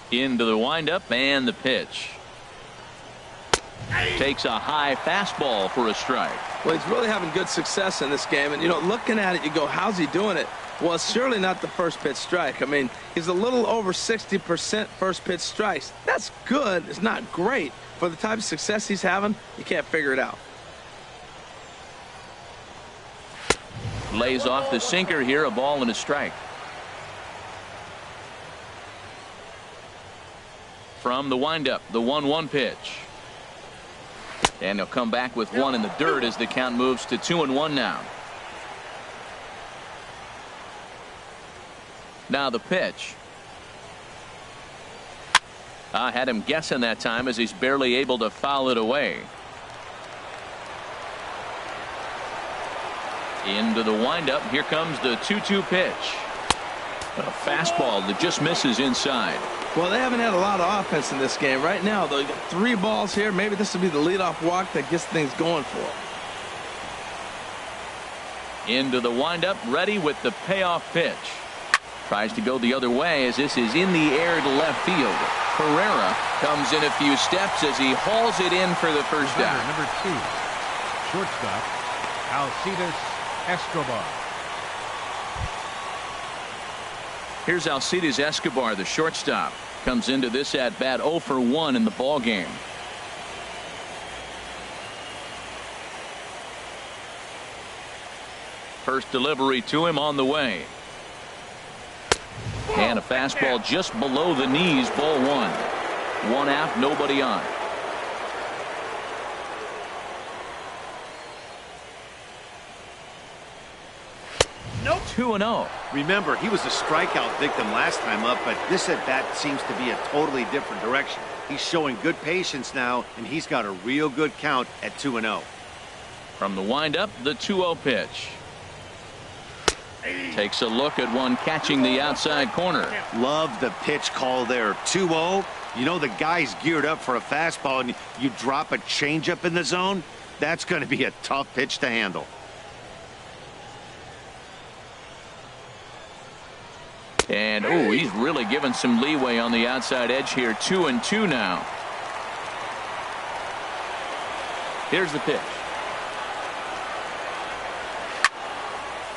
Into the windup and the pitch. Takes a high fastball for a strike. Well, he's really having good success in this game, and looking at it, you go, how's he doing it? Well, it's surely not the first pitch strike. I mean, he's a little over 60% first pitch strikes. That's good. It's not great. For the type of success he's having, you can't figure it out. Lays off the sinker here, a ball and a strike. From the windup, the 1-1 pitch. And he'll come back with one in the dirt as the count moves to 2-1 now. Now the pitch. I had him guessing that time as he's barely able to foul it away. Into the windup. Here comes the 2-2 pitch. A fastball that just misses inside. Well, they haven't had a lot of offense in this game. Right now, they got 3 balls here. Maybe this will be the leadoff walk that gets things going for them. Into the windup, ready with the payoff pitch. Tries to go the other way as this is in the air to left field. Herrera comes in a few steps as he hauls it in for the first down. Number 2, shortstop, Alcides Escobar. Here's Alcides Escobar, the shortstop. Comes into this at bat 0 for 1 in the ball game. First delivery to him on the way. And a fastball just below the knees, ball 1. 1 out, nobody on. 2-0. Remember, he was a strikeout victim last time up, but this at-bat seems to be a totally different direction. He's showing good patience now, and he's got a real good count at 2-0. From the windup, the 2-0 pitch. Takes a look at one catching the outside corner. Love the pitch call there. 2-0. You know the guy's geared up for a fastball, and you drop a changeup in the zone. That's going to be a tough pitch to handle. And, oh, he's really given some leeway on the outside edge here. 2-2 now. Here's the pitch.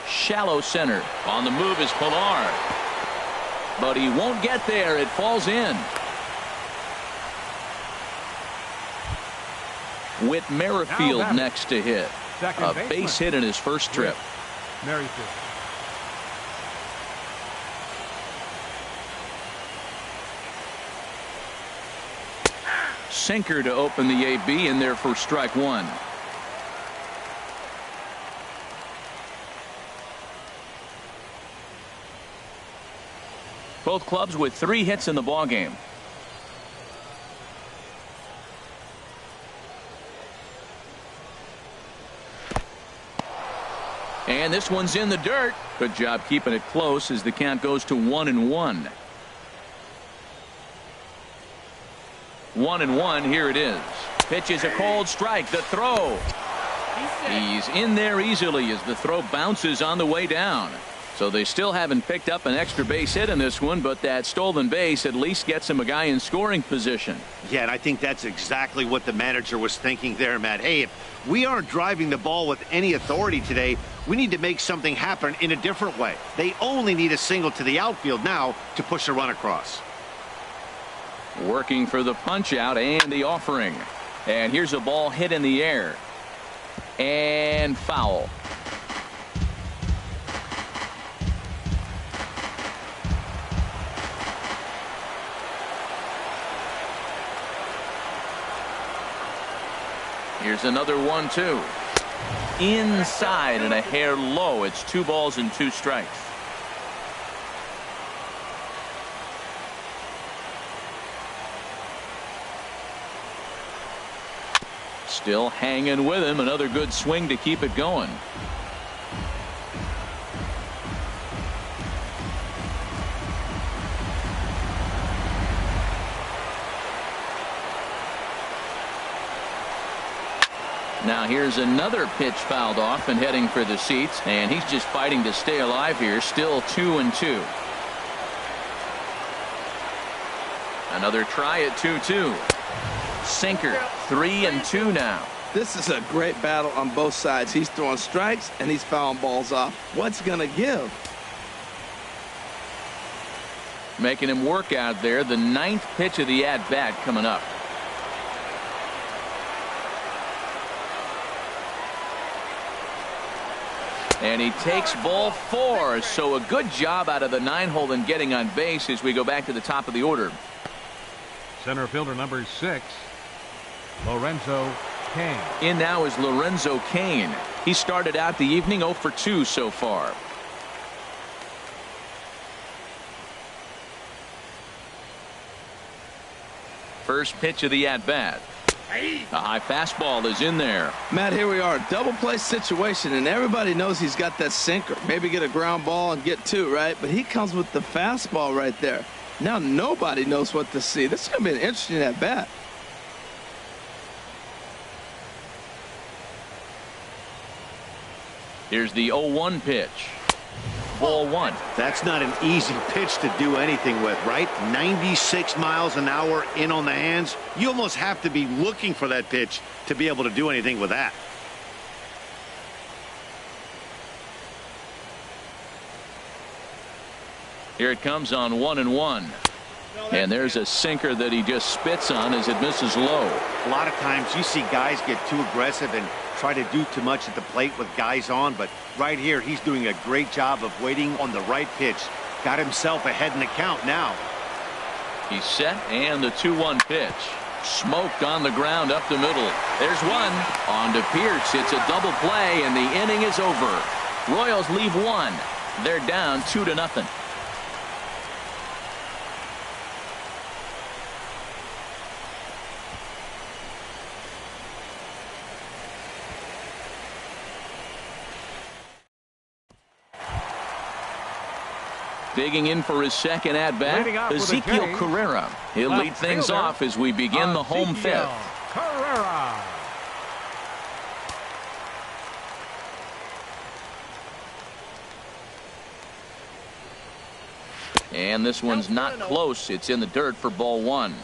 Shallow center. On the move is Pilar. But he won't get there. It falls in. Whit Merrifield next to hit. A base hit in his first trip. Merrifield. Sinker to open the AB in there for strike one. Both clubs with 3 hits in the ballgame. And this one's in the dirt. Good job keeping it close as the count goes to 1-1. 1-1. Here it is. Pitch is a cold strike. The throw. He's in there easily as the throw bounces on the way down. So they still haven't picked up an extra base hit in this one, but that stolen base at least gets him a guy in scoring position. Yeah, and I think that's exactly what the manager was thinking there, Matt. Hey, if we aren't driving the ball with any authority today, we need to make something happen in a different way. They only need a single to the outfield now to push a run across. Working for the punch out and the offering. And here's a ball hit in the air. And foul. Here's another 1-2. Inside and a hair low. It's 2 balls and 2 strikes. Still hanging with him. Another good swing to keep it going. Now here's another pitch fouled off and heading for the seats, and he's just fighting to stay alive here. Still 2-2. Another try at 2-2. Sinker. 3-2 now. This is a great battle on both sides. He's throwing strikes and he's fouling balls off. What's gonna give? Making him work out there. The 9th pitch of the at-bat coming up. And he takes ball 4. So a good job out of the 9-hole in getting on base as we go back to the top of the order. Center fielder number 6, Lorenzo Cain. In now is Lorenzo Cain. He started out the evening 0 for 2 so far. First pitch of the at-bat. A high fastball is in there. Matt, here we are, double play situation, and everybody knows he's got that sinker. Maybe get a ground ball and get 2, right? But he comes with the fastball right there. Now nobody knows what to see. This is going to be an interesting at bat. Here's the 0-1 pitch. Ball 1. That's not an easy pitch to do anything with, right? 96 miles an hour in on the hands. You almost have to be looking for that pitch to be able to do anything with that. Here it comes on 1-1. And there's a sinker that he just spits on as it misses low. A lot of times you see guys get too aggressive and try to do too much at the plate with guys on, but right here he's doing a great job of waiting on the right pitch. Got himself ahead in the count now. He's set, and the 2-1 pitch. Smoked on the ground up the middle. There's one. On to Pierce. It's a double play, and the inning is over. Royals leave 1. They're down 2-0. Digging in for his second at-bat, Ezekiel Carrera. He'll lead things off as we begin the home fifth. Carrera. And this one's not close. It's in the dirt for ball one.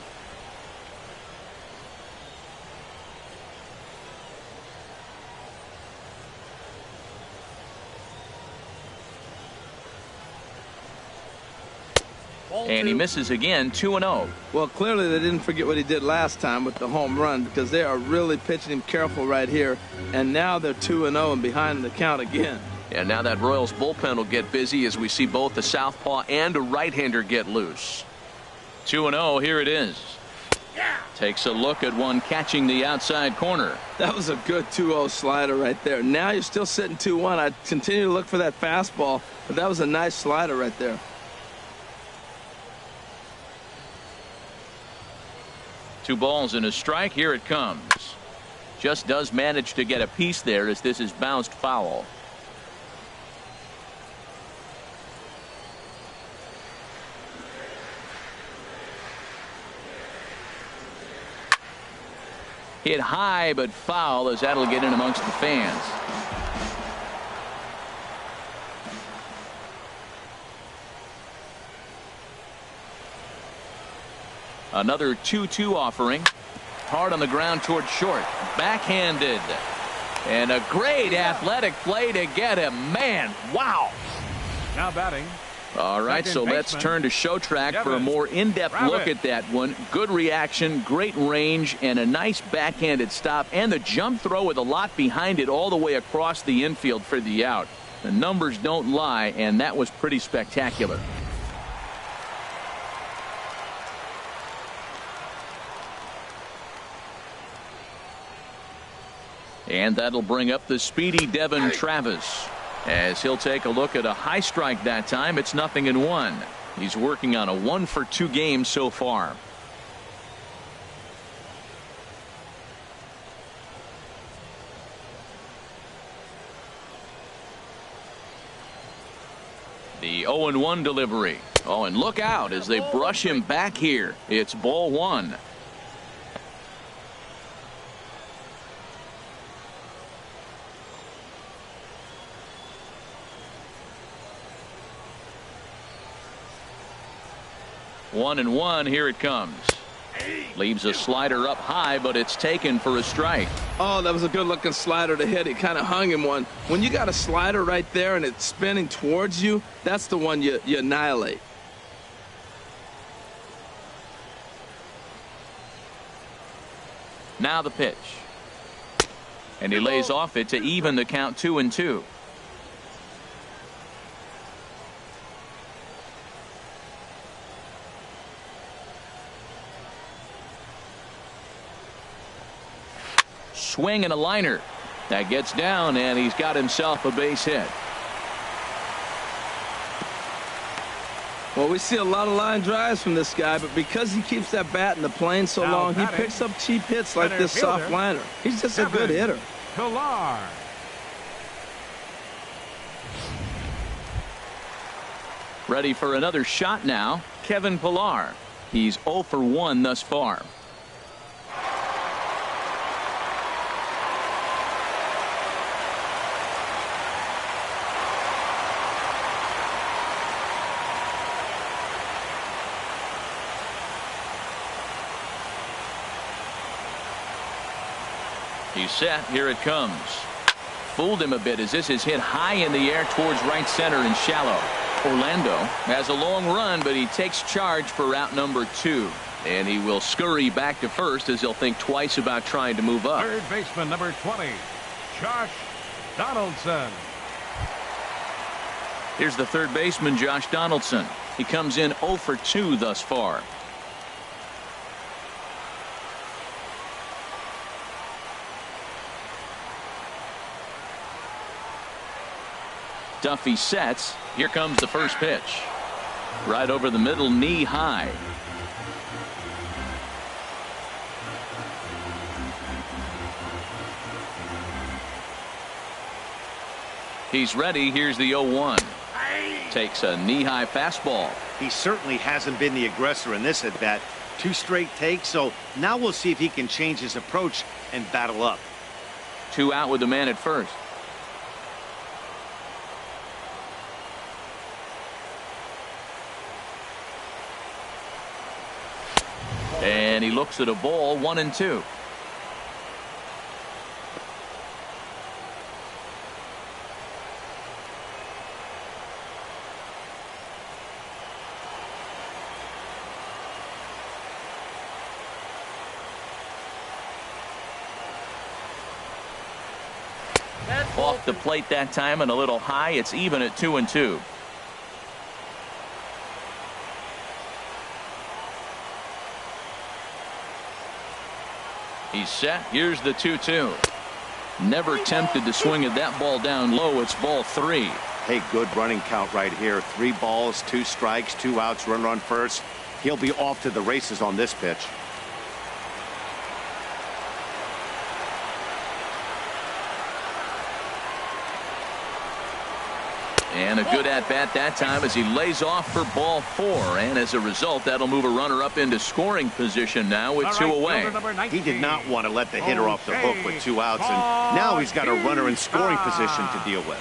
And he misses again, 2-0. Well, clearly they didn't forget what he did last time with the home run, because they are really pitching him careful right here. And now they're 2-0 and behind the count again. And now that Royals bullpen will get busy as we see both the southpaw and a right-hander get loose. 2-0, here it is. Takes a look at one catching the outside corner. That was a good 2-0 slider right there. Now you're still sitting 2-1. I'd continue to look for that fastball, but that was a nice slider right there. Two balls and a strike. Here it comes. Just does manage to get a piece there as this is bounced foul. Hit high but foul as that'll get in amongst the fans. Another 2-2 offering. Hard on the ground toward short. Backhanded. And a great athletic play to get him. Man, wow. Now batting. All right, so let's turn to Show Track for a more in-depth look at that one. Good reaction, great range, and a nice backhanded stop. And the jump throw with a lot behind it all the way across the infield for the out. The numbers don't lie, and that was pretty spectacular. And that'll bring up the speedy Devin Travis as he'll take a look at a high strike that time. It's 0-1. He's working on a 1-for-2 game so far. The 0-1 delivery. Oh, and look out as they brush him back here. It's ball one. One and one. Here it comes. Leaves a slider up high, but it's taken for a strike. Oh, that was a good looking slider to hit. It kind of hung him one. When you got a slider right there and it's spinning towards you, that's the one you annihilate. Now the pitch. And he lays off it to even the count 2-2. Swing and a liner that gets down, and he's got himself a base hit. Well, we see a lot of line drives from this guy, but because he keeps that bat in the plane so long, he picks up cheap hits like this soft liner. He's just a good hitter. Pilar. Ready for another shot now, Kevin Pilar. He's 0 for 1 thus far. He's set. Here it comes. Fooled him a bit as this is hit high in the air towards right center and shallow. Orlando has a long run, but he takes charge for out number 2. And he will scurry back to first as he'll think twice about trying to move up. Third baseman number 20, Josh Donaldson. Here's the third baseman, Josh Donaldson. He comes in 0 for 2 thus far. Duffy sets. Here comes the first pitch. Right over the middle, knee high. He's ready. Here's the 0-1. Takes a knee-high fastball. He certainly hasn't been the aggressor in this at-bat. 2 straight takes, so now we'll see if he can change his approach and battle up. 2 out with the man at first. And he looks at a ball, 1-2. Off the plate that time and a little high. It's even at 2-2. He's set. Here's the 2-2. Never tempted to swing at that ball down low. It's ball 3. Hey, good running count right here. 3 balls, 2 strikes, 2 outs, runner on first. He'll be off to the races on this pitch. And a good at-bat that time as he lays off for ball 4. And as a result, that'll move a runner up into scoring position now with 2 away. He did not want to let the hitter off the hook with 2 outs, and now he's got a runner in scoring position to deal with.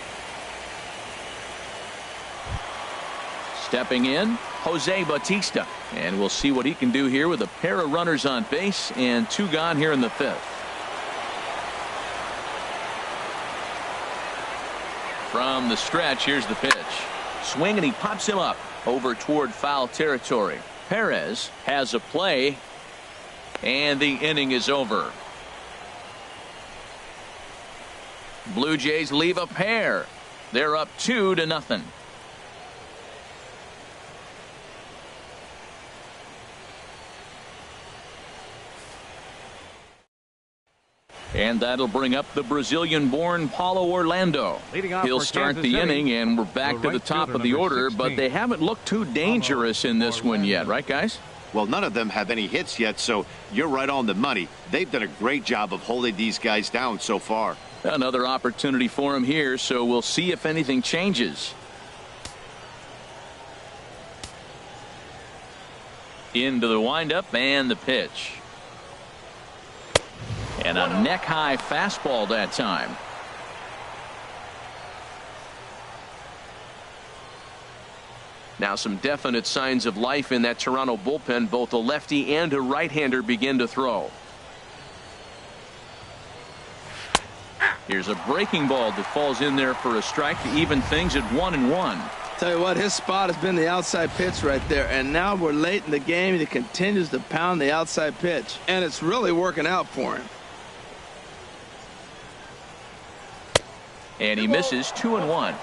Stepping in, Jose Bautista. And we'll see what he can do here with a pair of runners on base and 2 gone here in the 5th. From the stretch, here's the pitch. Swing, and he pops him up over toward foul territory. Perez has a play, and the inning is over. Blue Jays leave a pair. They're up 2-0. And that'll bring up the Brazilian-born Paulo Orlando. He'll start the inning, and we're back to the top of the order, but they haven't looked too dangerous in this one yet, right, guys? Well, none of them have any hits yet, so you're right on the money. They've done a great job of holding these guys down so far. Another opportunity for him here, so we'll see if anything changes. Into the windup and the pitch. And a neck-high fastball that time. Now some definite signs of life in that Toronto bullpen. Both a lefty and a right-hander begin to throw. Here's a breaking ball that falls in there for a strike to even things at 1-1. Tell you what, his spot has been the outside pitch right there, and now we're late in the game and he continues to pound the outside pitch, and it's really working out for him. And he misses 2-1.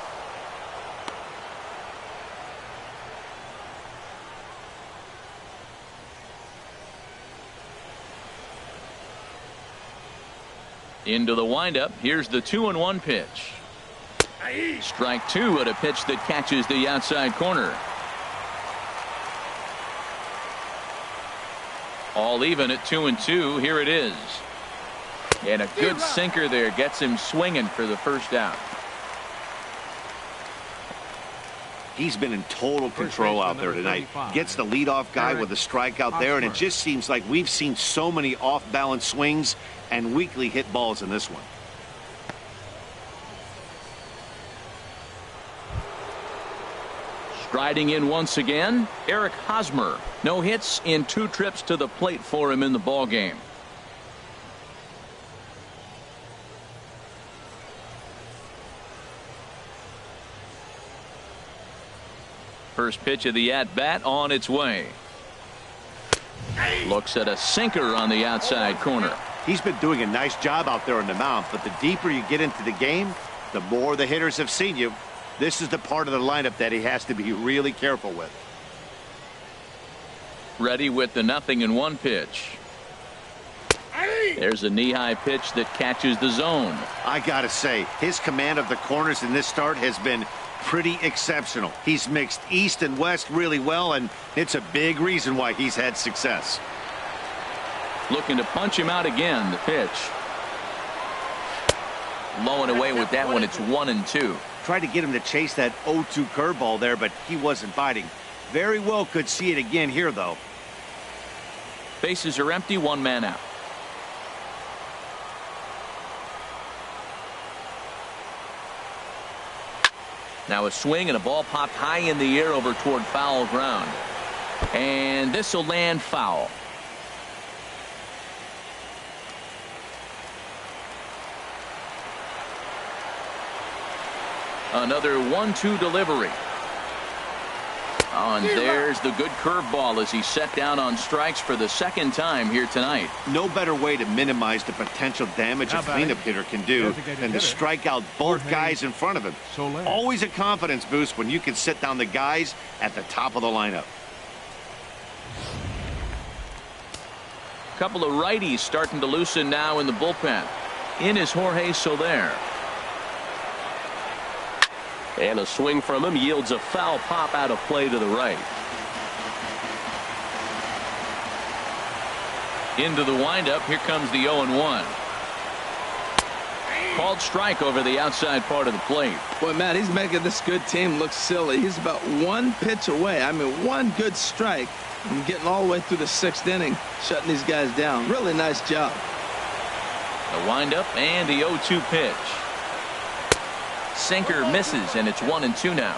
Into the windup. Here's the 2-1 pitch. Strike 2 at a pitch that catches the outside corner. All even at 2-2. Here it is. And a good sinker there gets him swinging for the first out. He's been in total control out there tonight. Gets the leadoff guy with a strikeout there, and it just seems like we've seen so many off-balance swings and weakly hit balls in this one. Striding in once again, Eric Hosmer. No hits in 2 trips to the plate for him in the ballgame. First pitch of the at-bat on its way. Looks at a sinker on the outside corner. He's been doing a nice job out there on the mound, but the deeper you get into the game, the more the hitters have seen you. This is the part of the lineup that he has to be really careful with. Ready with the 0-1 pitch. There's a knee-high pitch that catches the zone. I gotta say, his command of the corners in this start has been pretty exceptional. He's mixed east and west really well, and it's a big reason why he's had success. Looking to punch him out again. The pitch. Low and away with that one. It's 1-2. Tried to get him to chase that 0-2 curveball there, but he wasn't biting. Very well could see it again here, though. Bases are empty. One man out. Now a swing and a ball popped high in the air over toward foul ground. And this will land foul. Another 1-2 delivery. Oh, and there's the good curveball as he set down on strikes for the second time here tonight. No better way to minimize the potential damage a cleanup hitter can do than to strike out both guys in front of him. Always a confidence boost when you can sit down the guys at the top of the lineup. Couple of righties starting to loosen now in the bullpen. In is Jorge Soler. And a swing from him yields a foul pop out of play to the right. Into the windup. Here comes the 0-1. Called strike over the outside part of the plate. Boy, Matt, he's making this good team look silly. He's about one pitch away. I mean, one good strike from getting all the way through the 6th inning, shutting these guys down. Really nice job. The windup and the 0-2 pitch. Sinker misses, and it's 1-2 now.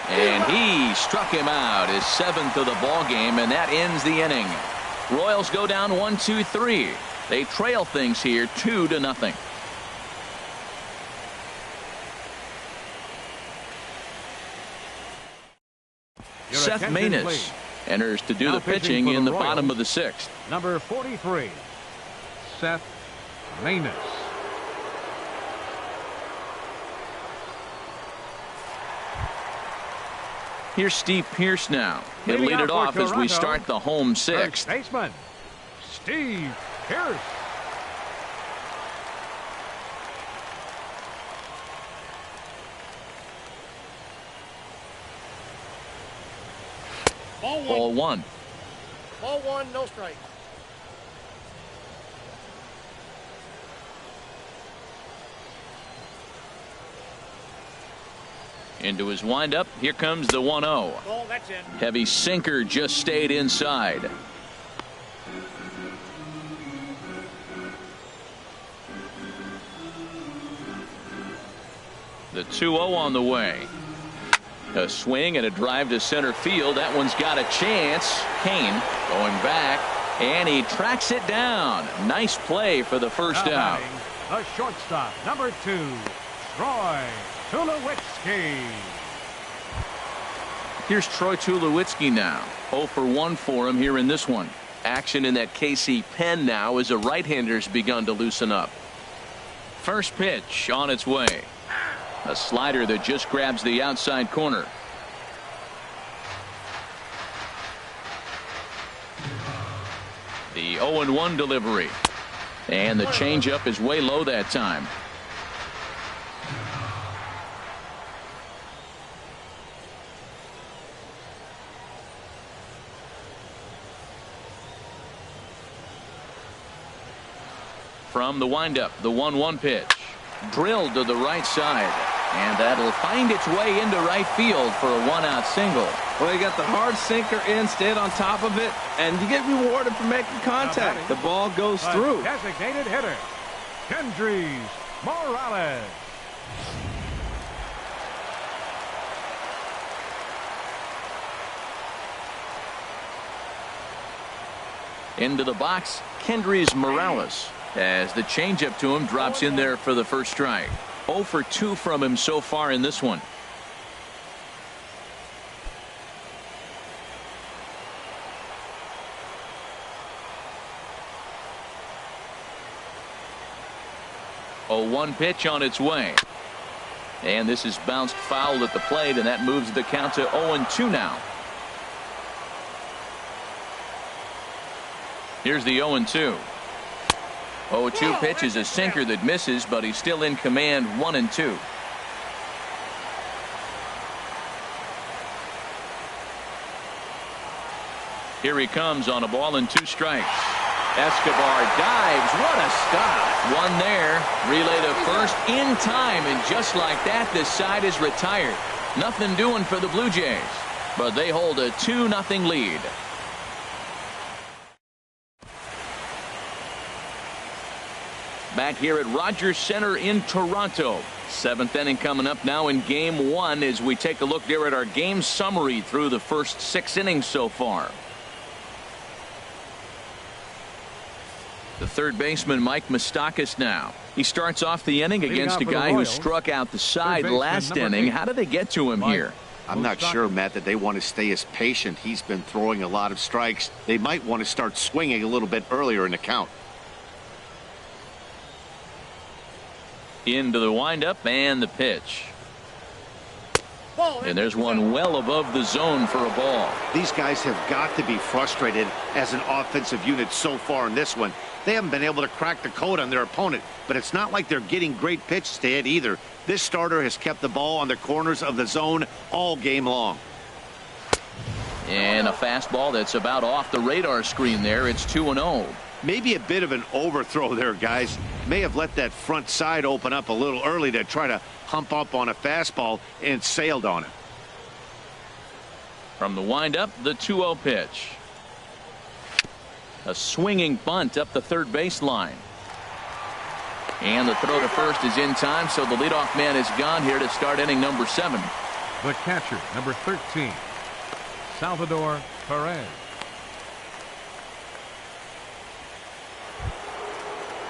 And he struck him out, his 7th of the ball game, and that ends the inning. Royals go down 1-2-3. They trail things here 2-0. Seth Maness enters to do the pitching in the bottom of the 6th. Number 43, Seth Maness. Here's Steve Pearce now. He'll lead it off as we start the home 6th. First baseman, Steve Pearce. Ball one. Ball one, no strike. Into his windup. Here comes the 1-0. Ball, that's in. Heavy sinker just stayed inside. The 2-0 on the way. A swing and a drive to center field. That one's got a chance. Kane going back, and he tracks it down. Nice play for the first out. A shortstop, number 2, Troy Tulowitzki. Here's Troy Tulowitzki now. 0 for 1 for him here in this one. Action in that KC pen now as a right-hander's begun to loosen up. First pitch on its way. A slider that just grabs the outside corner. The 0-1 delivery. And the changeup is way low that time. From the windup, the 1-1 pitch. Drilled to the right side. And that'll find its way into right field for a 1-out single. Well, you got the hard sinker in, stayed on top of it, and you get rewarded for making contact. The ball goes through. Designated hitter, Kendrys Morales. Into the box, Kendrys Morales, as the changeup to him drops in there for the first strike. 0 for 2 from him so far in this one. A 1 pitch on its way. And this is bounced foul at the plate, and that moves the count to 0-2 now. Here's the 0-2. 0-2 pitch is a sinker that misses, but he's still in command. 1-2. Here he comes on a ball and 2 strikes. Escobar dives. What a stop. One there. Relay to first in time, and just like that, this side is retired. Nothing doing for the Blue Jays, but they hold a 2-0 lead. Back here at Rogers Center in Toronto. 7th inning coming up now in Game 1 as we take a look there at our game summary through the first 6 innings so far. The third baseman, Mike Moustakas, now. He starts off the inning against a guy who struck out the side last inning. How did they get to him here? I'm not sure, Matt, that they want to stay as patient. He's been throwing a lot of strikes. They might want to start swinging a little bit earlier in the count. Into the windup and the pitch. And there's one well above the zone for a ball. These guys have got to be frustrated as an offensive unit so far in this one. They haven't been able to crack the code on their opponent, but it's not like they're getting great pitches to hit either. This starter has kept the ball on the corners of the zone all game long. And a fastball that's about off the radar screen there. It's 2-0. Maybe a bit of an overthrow there, guys. May have let that front side open up a little early to try to hump up on a fastball and sailed on it. From the windup, the 2-0 pitch. A swinging bunt up the third baseline. And the throw to first is in time, so the leadoff man is gone here to start inning number 7. The catcher, number 13, Salvador Perez.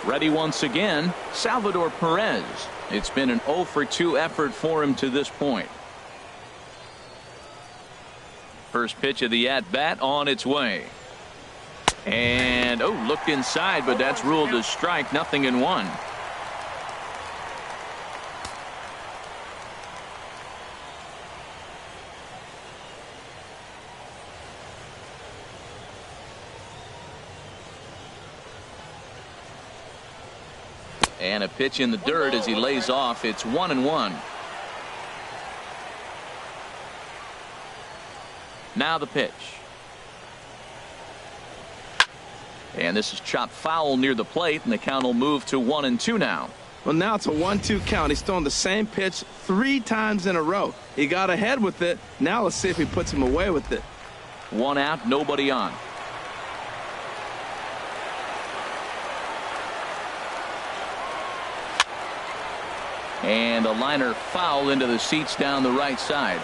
Ready once again, Salvador Perez. It's been an 0-for-2 effort for him to this point. First pitch of the at-bat on its way. And, looked inside, but that's ruled a strike. 0-1. And a pitch in the dirt as he lays off. It's 1-1. Now the pitch. And this is chopped foul near the plate, and the count will move to 1-2 now. Well, now it's a 1-2 count. He's throwing the same pitch 3 times in a row. He got ahead with it. Now let's see if he puts him away with it. 1 out, nobody on. And a liner foul into the seats down the right side.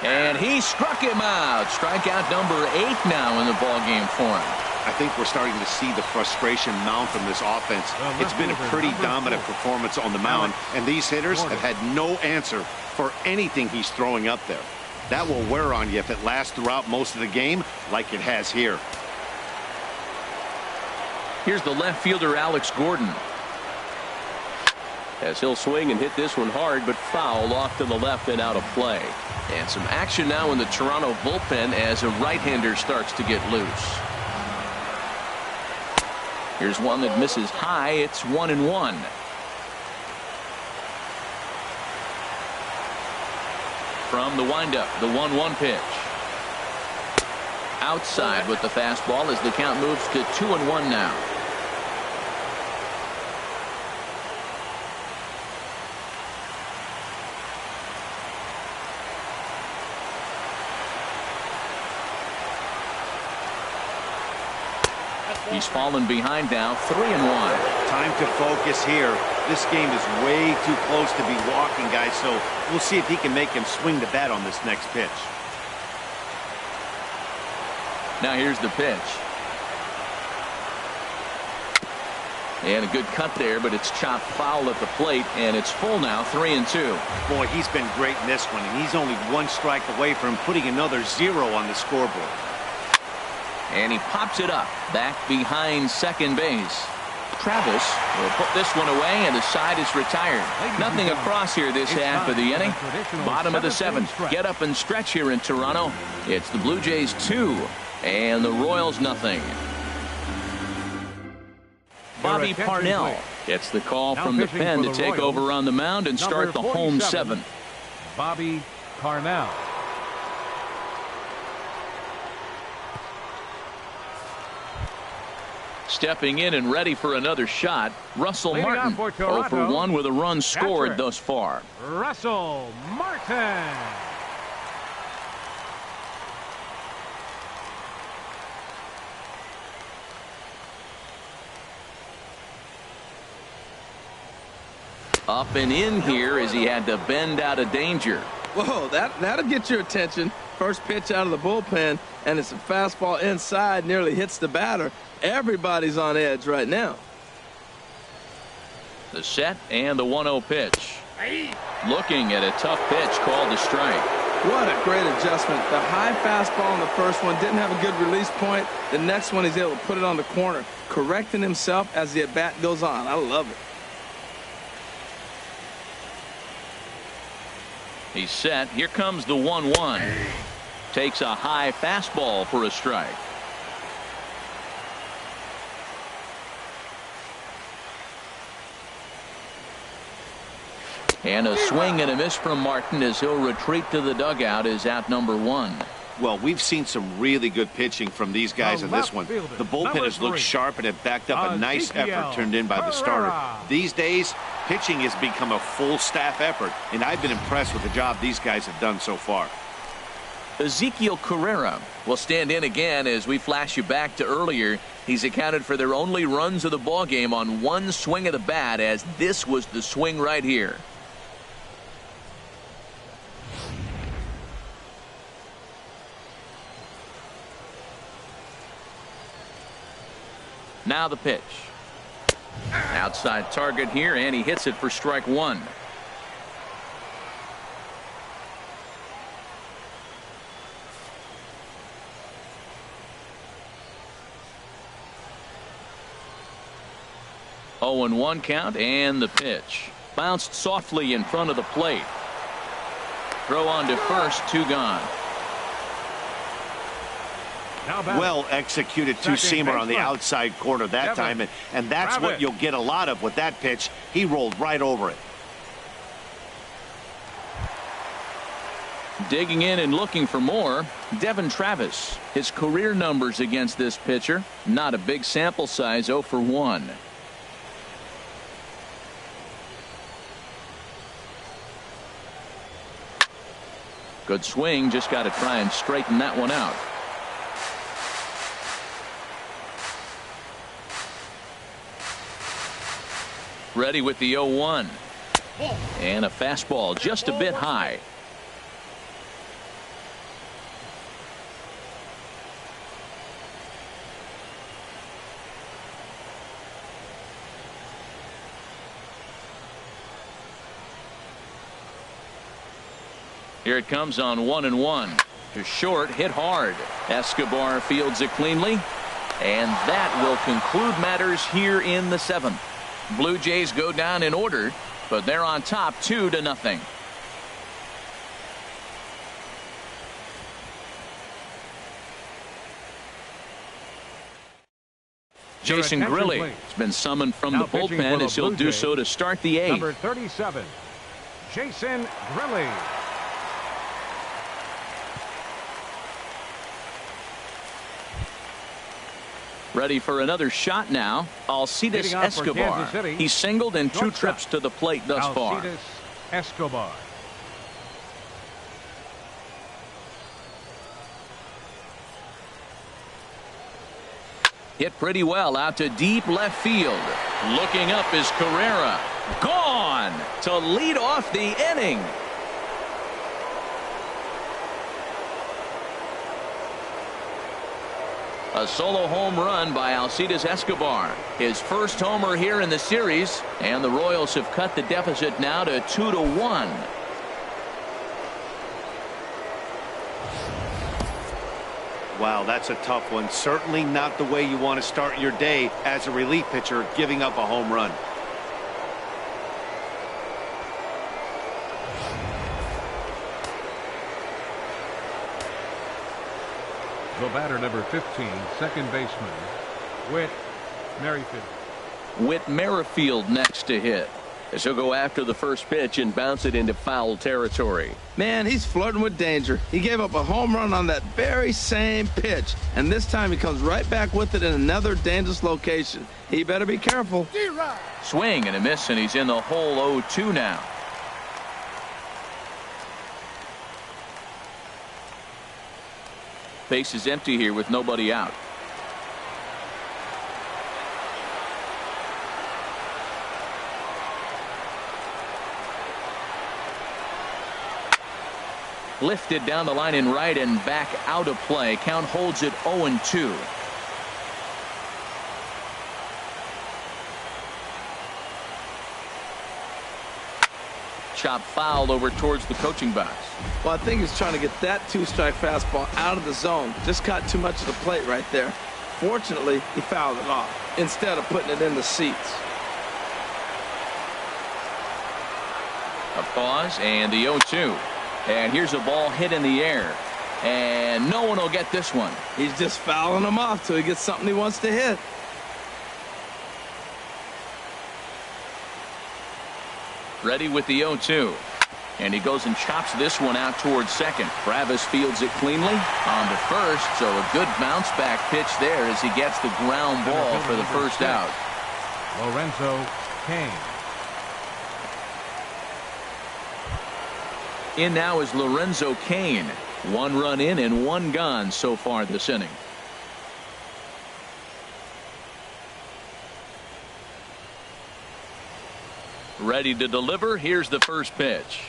And he struck him out. Strikeout number 8 now in the ballgame for him. I think we're starting to see the frustration mount from this offense. It's been a pretty dominant performance on the mound, and these hitters have had no answer for anything he's throwing up there. That will wear on you if it lasts throughout most of the game like it has here. Here's the left fielder, Alex Gordon. As he'll swing and hit this one hard, but foul off to the left and out of play. And some action now in the Toronto bullpen as a right-hander starts to get loose. Here's one that misses high. It's 1-1. From the windup, the 1-1 pitch. Outside with the fastball as the count moves to 2-1 now. He's fallen behind now, 3-1. Time to focus here. This game is way too close to be walking, guys, so we'll see if he can make him swing the bat on this next pitch. Now here's the pitch. And a good cut there, but it's chopped foul at the plate, and it's full now, 3-2. Boy, he's been great in this one, and he's only one strike away from putting another 0 on the scoreboard. And he pops it up, back behind second base. Travis will put this one away, and the side is retired. Nothing across here this half of the inning. Bottom of the 7th. Get up and stretch here in Toronto. It's the Blue Jays 2 and the Royals nothing. Bobby Parnell gets the call from the pen to take over on the mound and start the home 7th. Bobby Parnell. Stepping in and ready for another shot, Russell Martin. 0 for 1 with a run scored thus far. Russell Martin. Up and in here as he had to bend out of danger. Whoa, that'll get your attention. First pitch out of the bullpen, and it's a fastball inside, nearly hits the batter. Everybody's on edge right now. The set and the 1-0 pitch. Looking at a tough pitch called a strike. What a great adjustment. The high fastball on the first one didn't have a good release point. The next one he's able to put it on the corner, correcting himself as the at-bat goes on. I love it. He's set. Here comes the 1-1. Takes a high fastball for a strike. And a swing and a miss from Martin as he'll retreat to the dugout is out number 1. Well, we've seen some really good pitching from these guys in this one. The bullpen has looked sharp and it backed up a nice effort turned in by the starter. These days, pitching has become a full staff effort, and I've been impressed with the job these guys have done so far. Ezekiel Carrera will stand in again as we flash you back to earlier. He's accounted for their only runs of the ballgame on one swing of the bat, as this was the swing right here. Now the pitch. Outside target here, and he hits it for strike 1. Oh, and 1 count, and the pitch. Bounced softly in front of the plate. Throw on to first, 2 gone. Well executed two-seamer on the outside corner that time, and that's what you'll get a lot of with that pitch. He rolled right over it. Digging in and looking for more, Devin Travis. His career numbers against this pitcher, not a big sample size, 0 for 1. Good swing, just got to try and straighten that one out. Ready with the 0-1. And a fastball just a bit high. Here it comes on 1-1. To short, hit hard. Escobar fields it cleanly. And that will conclude matters here in the 7th. Blue Jays go down in order, but they're on top 2-0. Jason Grilli has been summoned from the bullpen as he'll do so to start the 8th. Number 37, Jason Grilli. Ready for another shot now. Alcides Escobar. He's singled in 2 trips to the plate thus far. Alcides Escobar. Hit pretty well out to deep left field. Looking up is Carrera. Gone to lead off the inning. A solo home run by Alcides Escobar. His first homer here in the series, and the Royals have cut the deficit now to 2-1. Wow, that's a tough one. Certainly not the way you want to start your day as a relief pitcher, giving up a home run. The batter, number 15, second baseman, Whit Merrifield. Whit Merrifield next to hit, as he'll go after the first pitch and bounce it into foul territory. Man, he's flirting with danger. He gave up a home run on that very same pitch, and this time he comes right back with it in another dangerous location. He better be careful. Swing and a miss, and he's in the hole 0-2 now. Base is empty here with nobody out. Lifted down the line in right and back out of play. Count holds it 0-2. Chop foul over towards the coaching box. Well, I think he's trying to get that two-strike fastball out of the zone. Just caught too much of the plate right there. Fortunately, he fouled it off instead of putting it in the seats. A pause and the 0-2. And here's a ball hit in the air. And no one will get this one. He's just fouling them off till he gets something he wants to hit. Ready with the 0-2. And he goes and chops this one out towards second. Travis fields it cleanly on to first. So a good bounce back pitch there as he gets the ground ball for the first out. Lorenzo Cain. In now is Lorenzo Cain. 1 run in and 1 gone so far this inning. Ready to deliver. Here's the first pitch.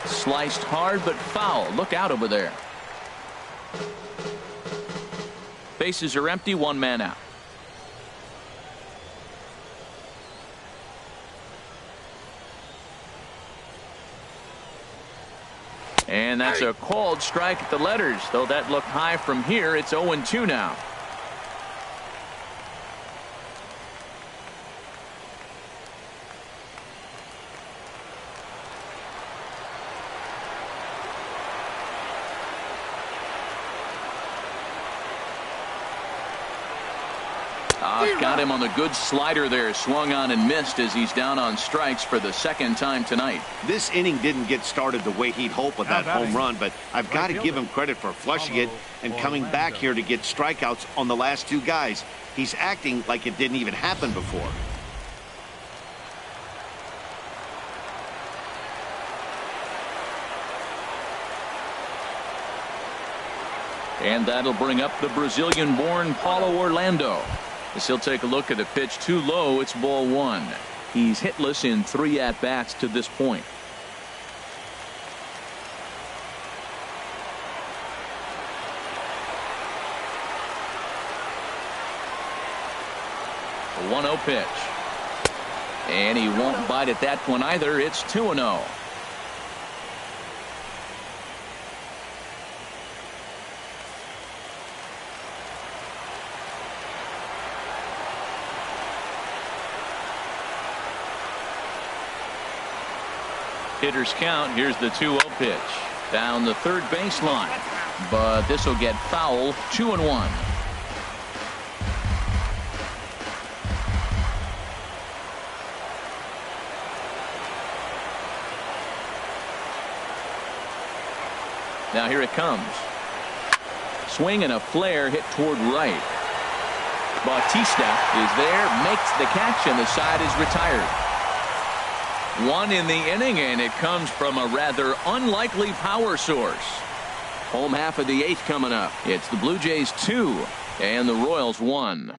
Sliced hard but foul. Look out over there. Bases are empty. 1 man out. And that's a called strike at the letters. Though that looked high from here, it's 0-2 now. Got him on the good slider there. Swung on and missed as he's down on strikes for the second time tonight. This inning didn't get started the way he'd hoped with that home run, but I've got to give him credit for flushing it and coming back here to get strikeouts on the last 2 guys. He's acting like it didn't even happen before. And that'll bring up the Brazilian-born Paulo Orlando. As he'll take a look at a pitch too low, it's ball 1. He's hitless in 3 at-bats to this point. A 1-0 pitch. And he won't bite at that one either. It's 2-0. Hitters count. Here's the 2-0 pitch. Down the third baseline. But this will get foul. 2-1. Now here it comes. Swing and a flare hit toward right. Bautista is there, makes the catch, and the side is retired. 1 in the inning, and it comes from a rather unlikely power source. Home half of the 8th coming up. It's the Blue Jays 2 and the Royals 1.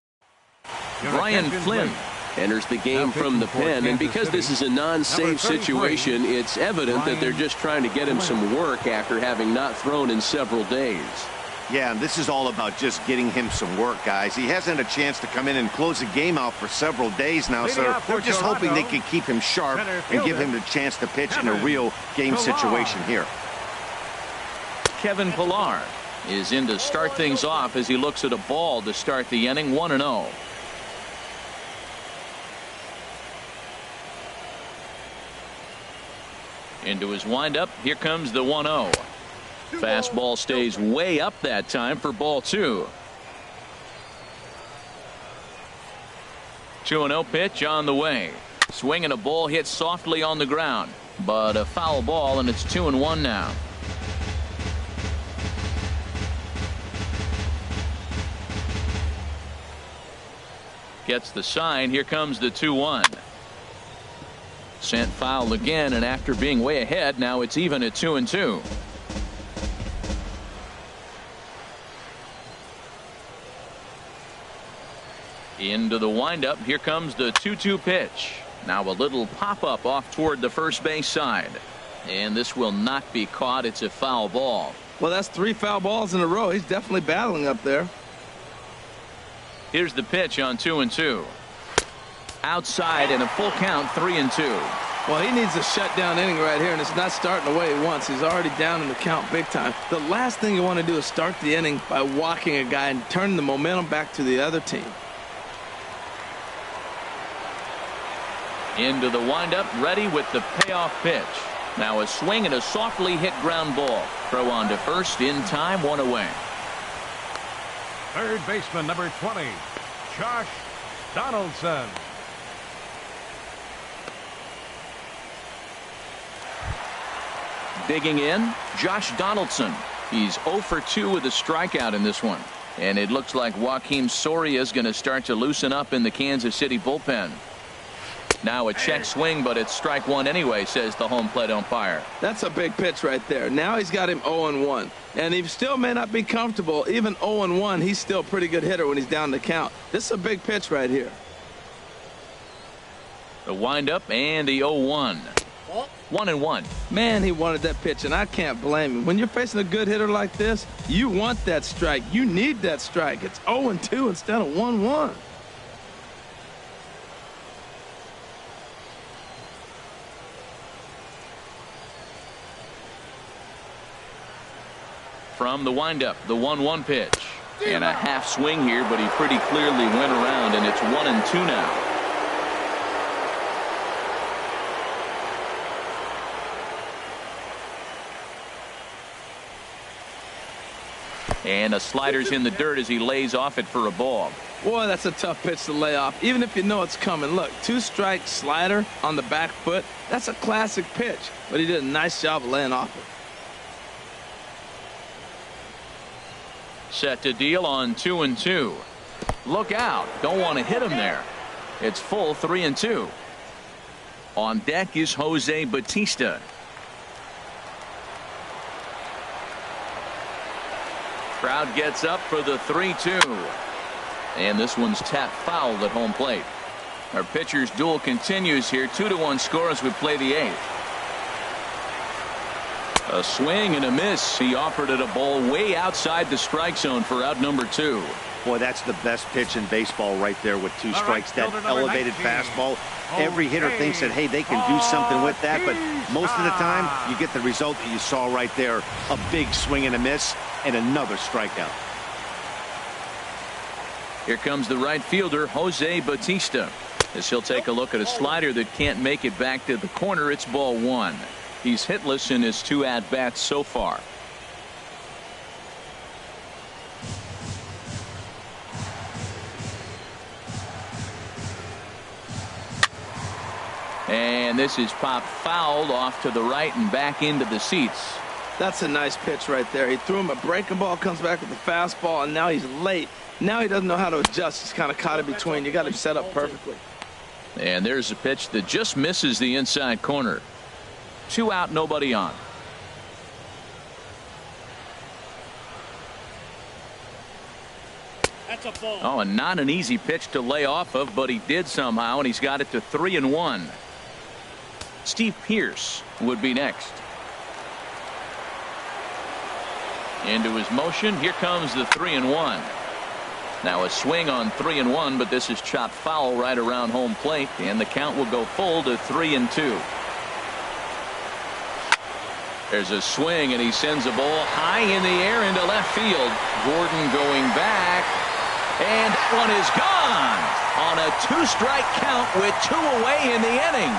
Brian Flynn enters the game from the pen, and because this is a non-save situation, it's evident that they're just trying to get him some work after having not thrown in several days. Yeah, and this is all about just getting him some work, guys. He hasn't had a chance to come in and close the game out for several days now, so they're just hoping they can keep him sharp and give him the chance to pitch in a real game situation here. Kevin Pillar is in to start things off as he looks at a ball to start the inning. 1-0. Into his windup. Here comes the 1-0. Fastball stays way up that time for ball 2. 2-0 pitch on the way. Swinging a ball hit softly on the ground, but a foul ball, and it's 2-1 now. Gets the sign. Here comes the 2-1. Sent foul again, and after being way ahead, now it's even at 2-2. Into the windup. Here comes the 2-2 pitch. Now a little pop-up off toward the first base side. And this will not be caught. It's a foul ball. Well, that's 3 foul balls in a row. He's definitely battling up there. Here's the pitch on 2-2. Outside and a full count, 3-2. Well, he needs a shutdown inning right here, and it's not starting the way he wants. He's already down in the count big time. The last thing you want to do is start the inning by walking a guy and turning the momentum back to the other team. Into the windup, ready with the payoff pitch. Now a swing and a softly hit ground ball. Throw on to first in time, 1 away. Third baseman, number 20, Josh Donaldson. Digging in, Josh Donaldson. He's 0 for 2 with a strikeout in this one. And it looks like Joakim Soria is going to start to loosen up in the Kansas City bullpen. Now a check swing, but it's strike 1 anyway, says the home plate umpire. That's a big pitch right there. Now he's got him 0-1. And he still may not be comfortable. Even 0-1, he's still a pretty good hitter when he's down the count. This is a big pitch right here. The windup and the 0-1. 1-1. Man, he wanted that pitch, and I can't blame him. When you're facing a good hitter like this, you want that strike. You need that strike. It's 0-2 instead of 1-1. From the windup, the 1-1 pitch. And a half swing here, but he pretty clearly went around, and it's 1-2 now. And a slider's in the dirt as he lays off it for a ball. Boy, that's a tough pitch to lay off, even if you know it's coming. Look, 2-strike slider on the back foot. That's a classic pitch, but he did a nice job of laying off it. Set to deal on 2-2. Look out. Don't want to hit him there. It's full 3-2. On deck is Jose Bautista. Crowd gets up for the 3-2. And this one's tapped foul at home plate. Our pitcher's duel continues here. 2-1 score as we play the 8th. A swing and a miss. He offered it a ball way outside the strike zone for out number 2. Boy, that's the best pitch in baseball right there with 2 strikes. That elevated fastball. Every hitter thinks that, hey, they can do something with that, but most of the time you get the result that you saw right there. A big swing and a miss and another strikeout. Here comes the right fielder, Jose Bautista, as he'll take a look at a slider that can't make it back to the corner. It's ball 1. He's hitless in his 2 at-bats so far. And this is popped fouled off to the right and back into the seats. That's a nice pitch right there. He threw him a breaking ball, comes back with the fastball, and now he's late. Now he doesn't know how to adjust. He's kind of caught in between. You got him set up perfectly. And there's a pitch that just misses the inside corner. 2 out, nobody on. That's a ball. Oh, and not an easy pitch to lay off of, but he did somehow, and he's got it to 3-1. Steve Pearce would be next. Into his motion. Here comes the 3-1. Now a swing on 3-1, but this is chopped foul right around home plate, and the count will go full to 3-2. There's a swing, and he sends a ball high in the air into left field. Gordon going back, and that one is gone on a 2-strike count with 2 away in the inning.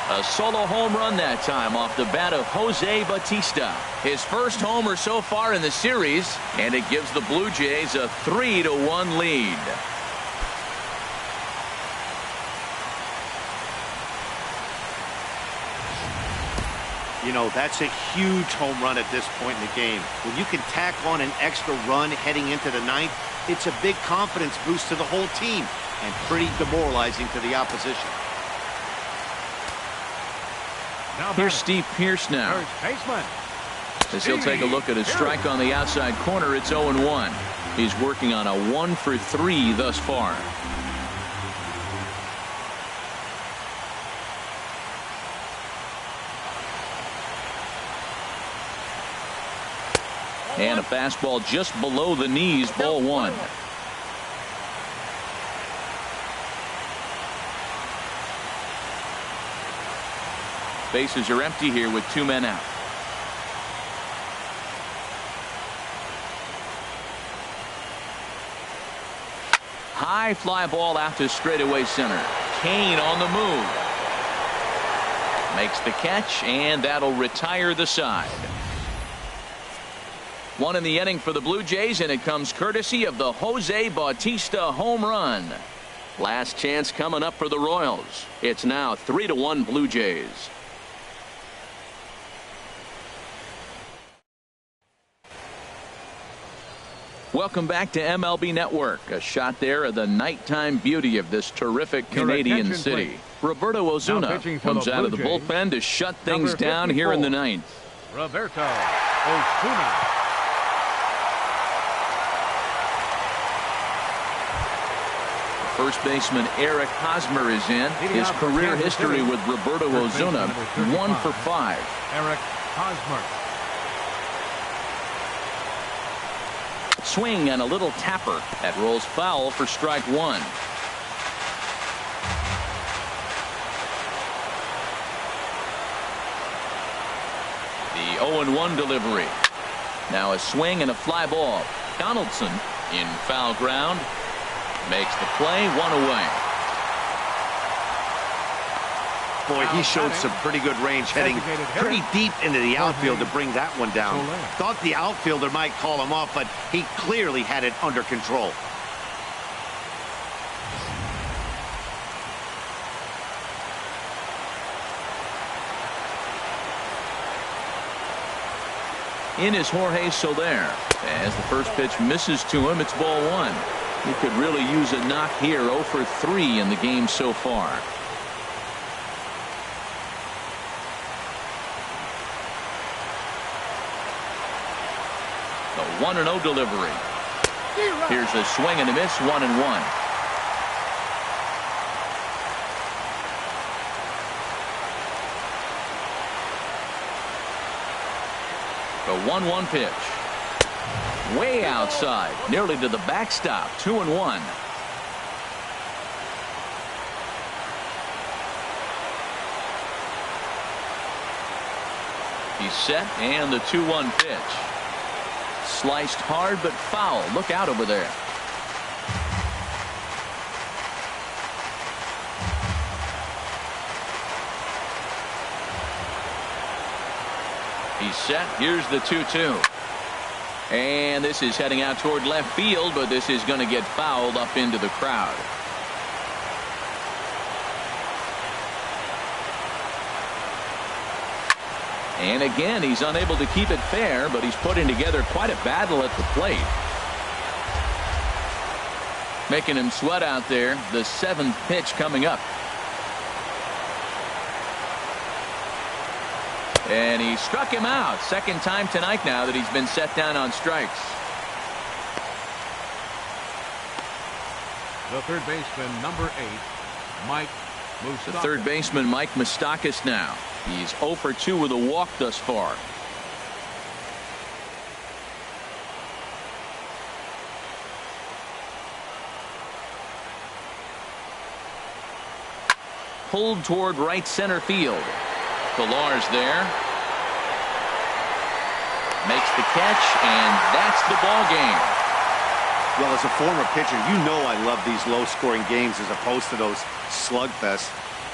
A solo home run that time off the bat of Jose Bautista. His first homer so far in the series, and it gives the Blue Jays a 3-1 lead. You know, that's a huge home run at this point in the game. When you can tack on an extra run heading into the ninth, it's a big confidence boost to the whole team and pretty demoralizing to the opposition. Here's Steve Pearce now. As he'll take a look at a strike on the outside corner, it's 0-1. He's working on a 1-for-3 thus far. And a fastball just below the knees, ball 1. Bases are empty here with 2 men out. High fly ball out to straightaway center. Kane on the move. Makes the catch, and that'll retire the side. 1 in the inning for the Blue Jays, and it comes courtesy of the Jose Bautista home run. Last chance coming up for the Royals. It's now 3-1 Blue Jays. Welcome back to MLB Network. A shot there of the nighttime beauty of this terrific Canadian city. Please. Roberto Osuna comes out of the bullpen to shut things down here in the ninth. Roberto Osuna. First baseman Eric Hosmer is in. His career history with Roberto Osuna, 1 for 5. Eric Hosmer. Swing and a little tapper. That rolls foul for strike 1. The 0-1 delivery. Now a swing and a fly ball. Donaldson in foul ground. Makes the play, 1 away. Boy, he showed some pretty good range heading pretty deep into the outfield to bring that one down. Thought the outfielder might call him off, but he clearly had it under control. In is Jorge Soler. As the first pitch misses to him, it's ball 1. He could really use a knock here. 0 for 3 in the game so far. The 1-0 delivery. Here's a swing and a miss. 1-1. The 1-1 pitch. Way outside, nearly to the backstop. 2-1. He's set, and the 2-1 pitch. Sliced hard but foul. Look out over there. He's set. Here's the 2-2. And this is heading out toward left field, but this is going to get fouled up into the crowd. And again, he's unable to keep it fair, but he's putting together quite a battle at the plate. Making him sweat out there. The 7th pitch coming up. And he struck him out. Second time tonight now that he's been set down on strikes. The third baseman, number 8, Mike Moustakas. The third baseman, Mike Moustakas now. He's 0 for 2 with a walk thus far. Pulled toward right center field. Pillar's there. Makes the catch, and that's the ball game. Well, as a former pitcher, you know I love these low-scoring games as opposed to those slugfests.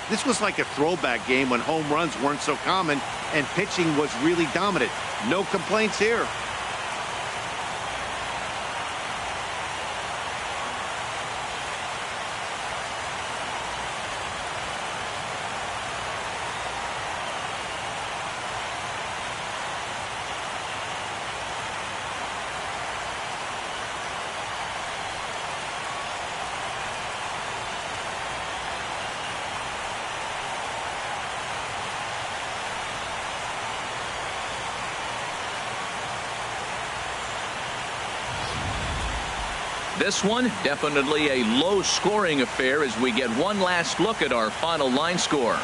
This was like a throwback game when home runs weren't so common and pitching was really dominant. No complaints here. This one, definitely a low-scoring affair as we get one last look at our final line score.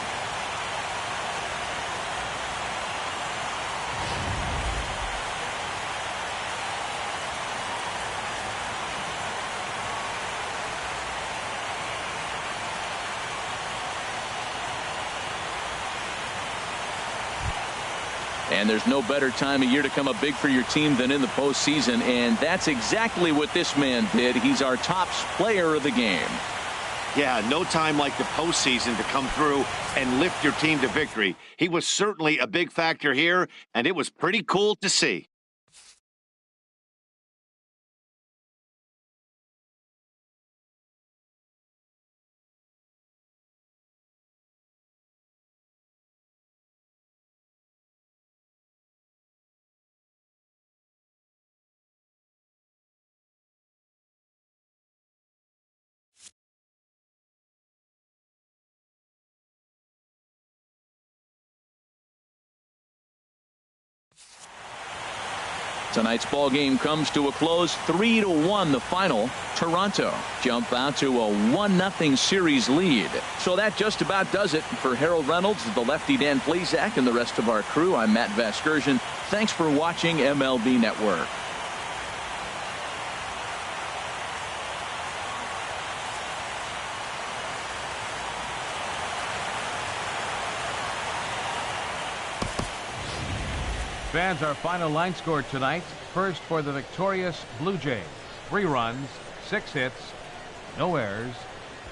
And there's no better time of year to come up big for your team than in the postseason, and that's exactly what this man did. He's our top player of the game. Yeah, no time like the postseason to come through and lift your team to victory. He was certainly a big factor here, and it was pretty cool to see. Tonight's ball game comes to a close, 3-1 the final. Toronto jump out to a 1-0 series lead. So that just about does it for Harold Reynolds, the lefty Dan Plesac, and the rest of our crew. I'm Matt Vasgersian. Thanks for watching MLB Network. Fans, our final line score tonight. First for the victorious Blue Jays. 3 runs, 6 hits, no errors.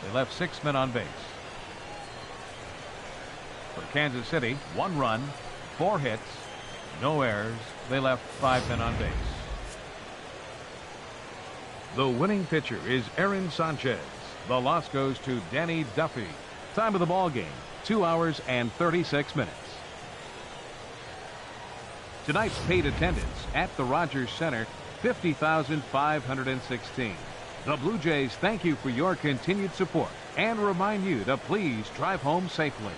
They left 6 men on base. For Kansas City, 1 run, 4 hits, no errors. They left 5 men on base. The winning pitcher is Aaron Sanchez. The loss goes to Danny Duffy. Time of the ball game, 2 hours and 36 minutes. Tonight's paid attendance at the Rogers Center, 50,516. The Blue Jays thank you for your continued support and remind you to please drive home safely.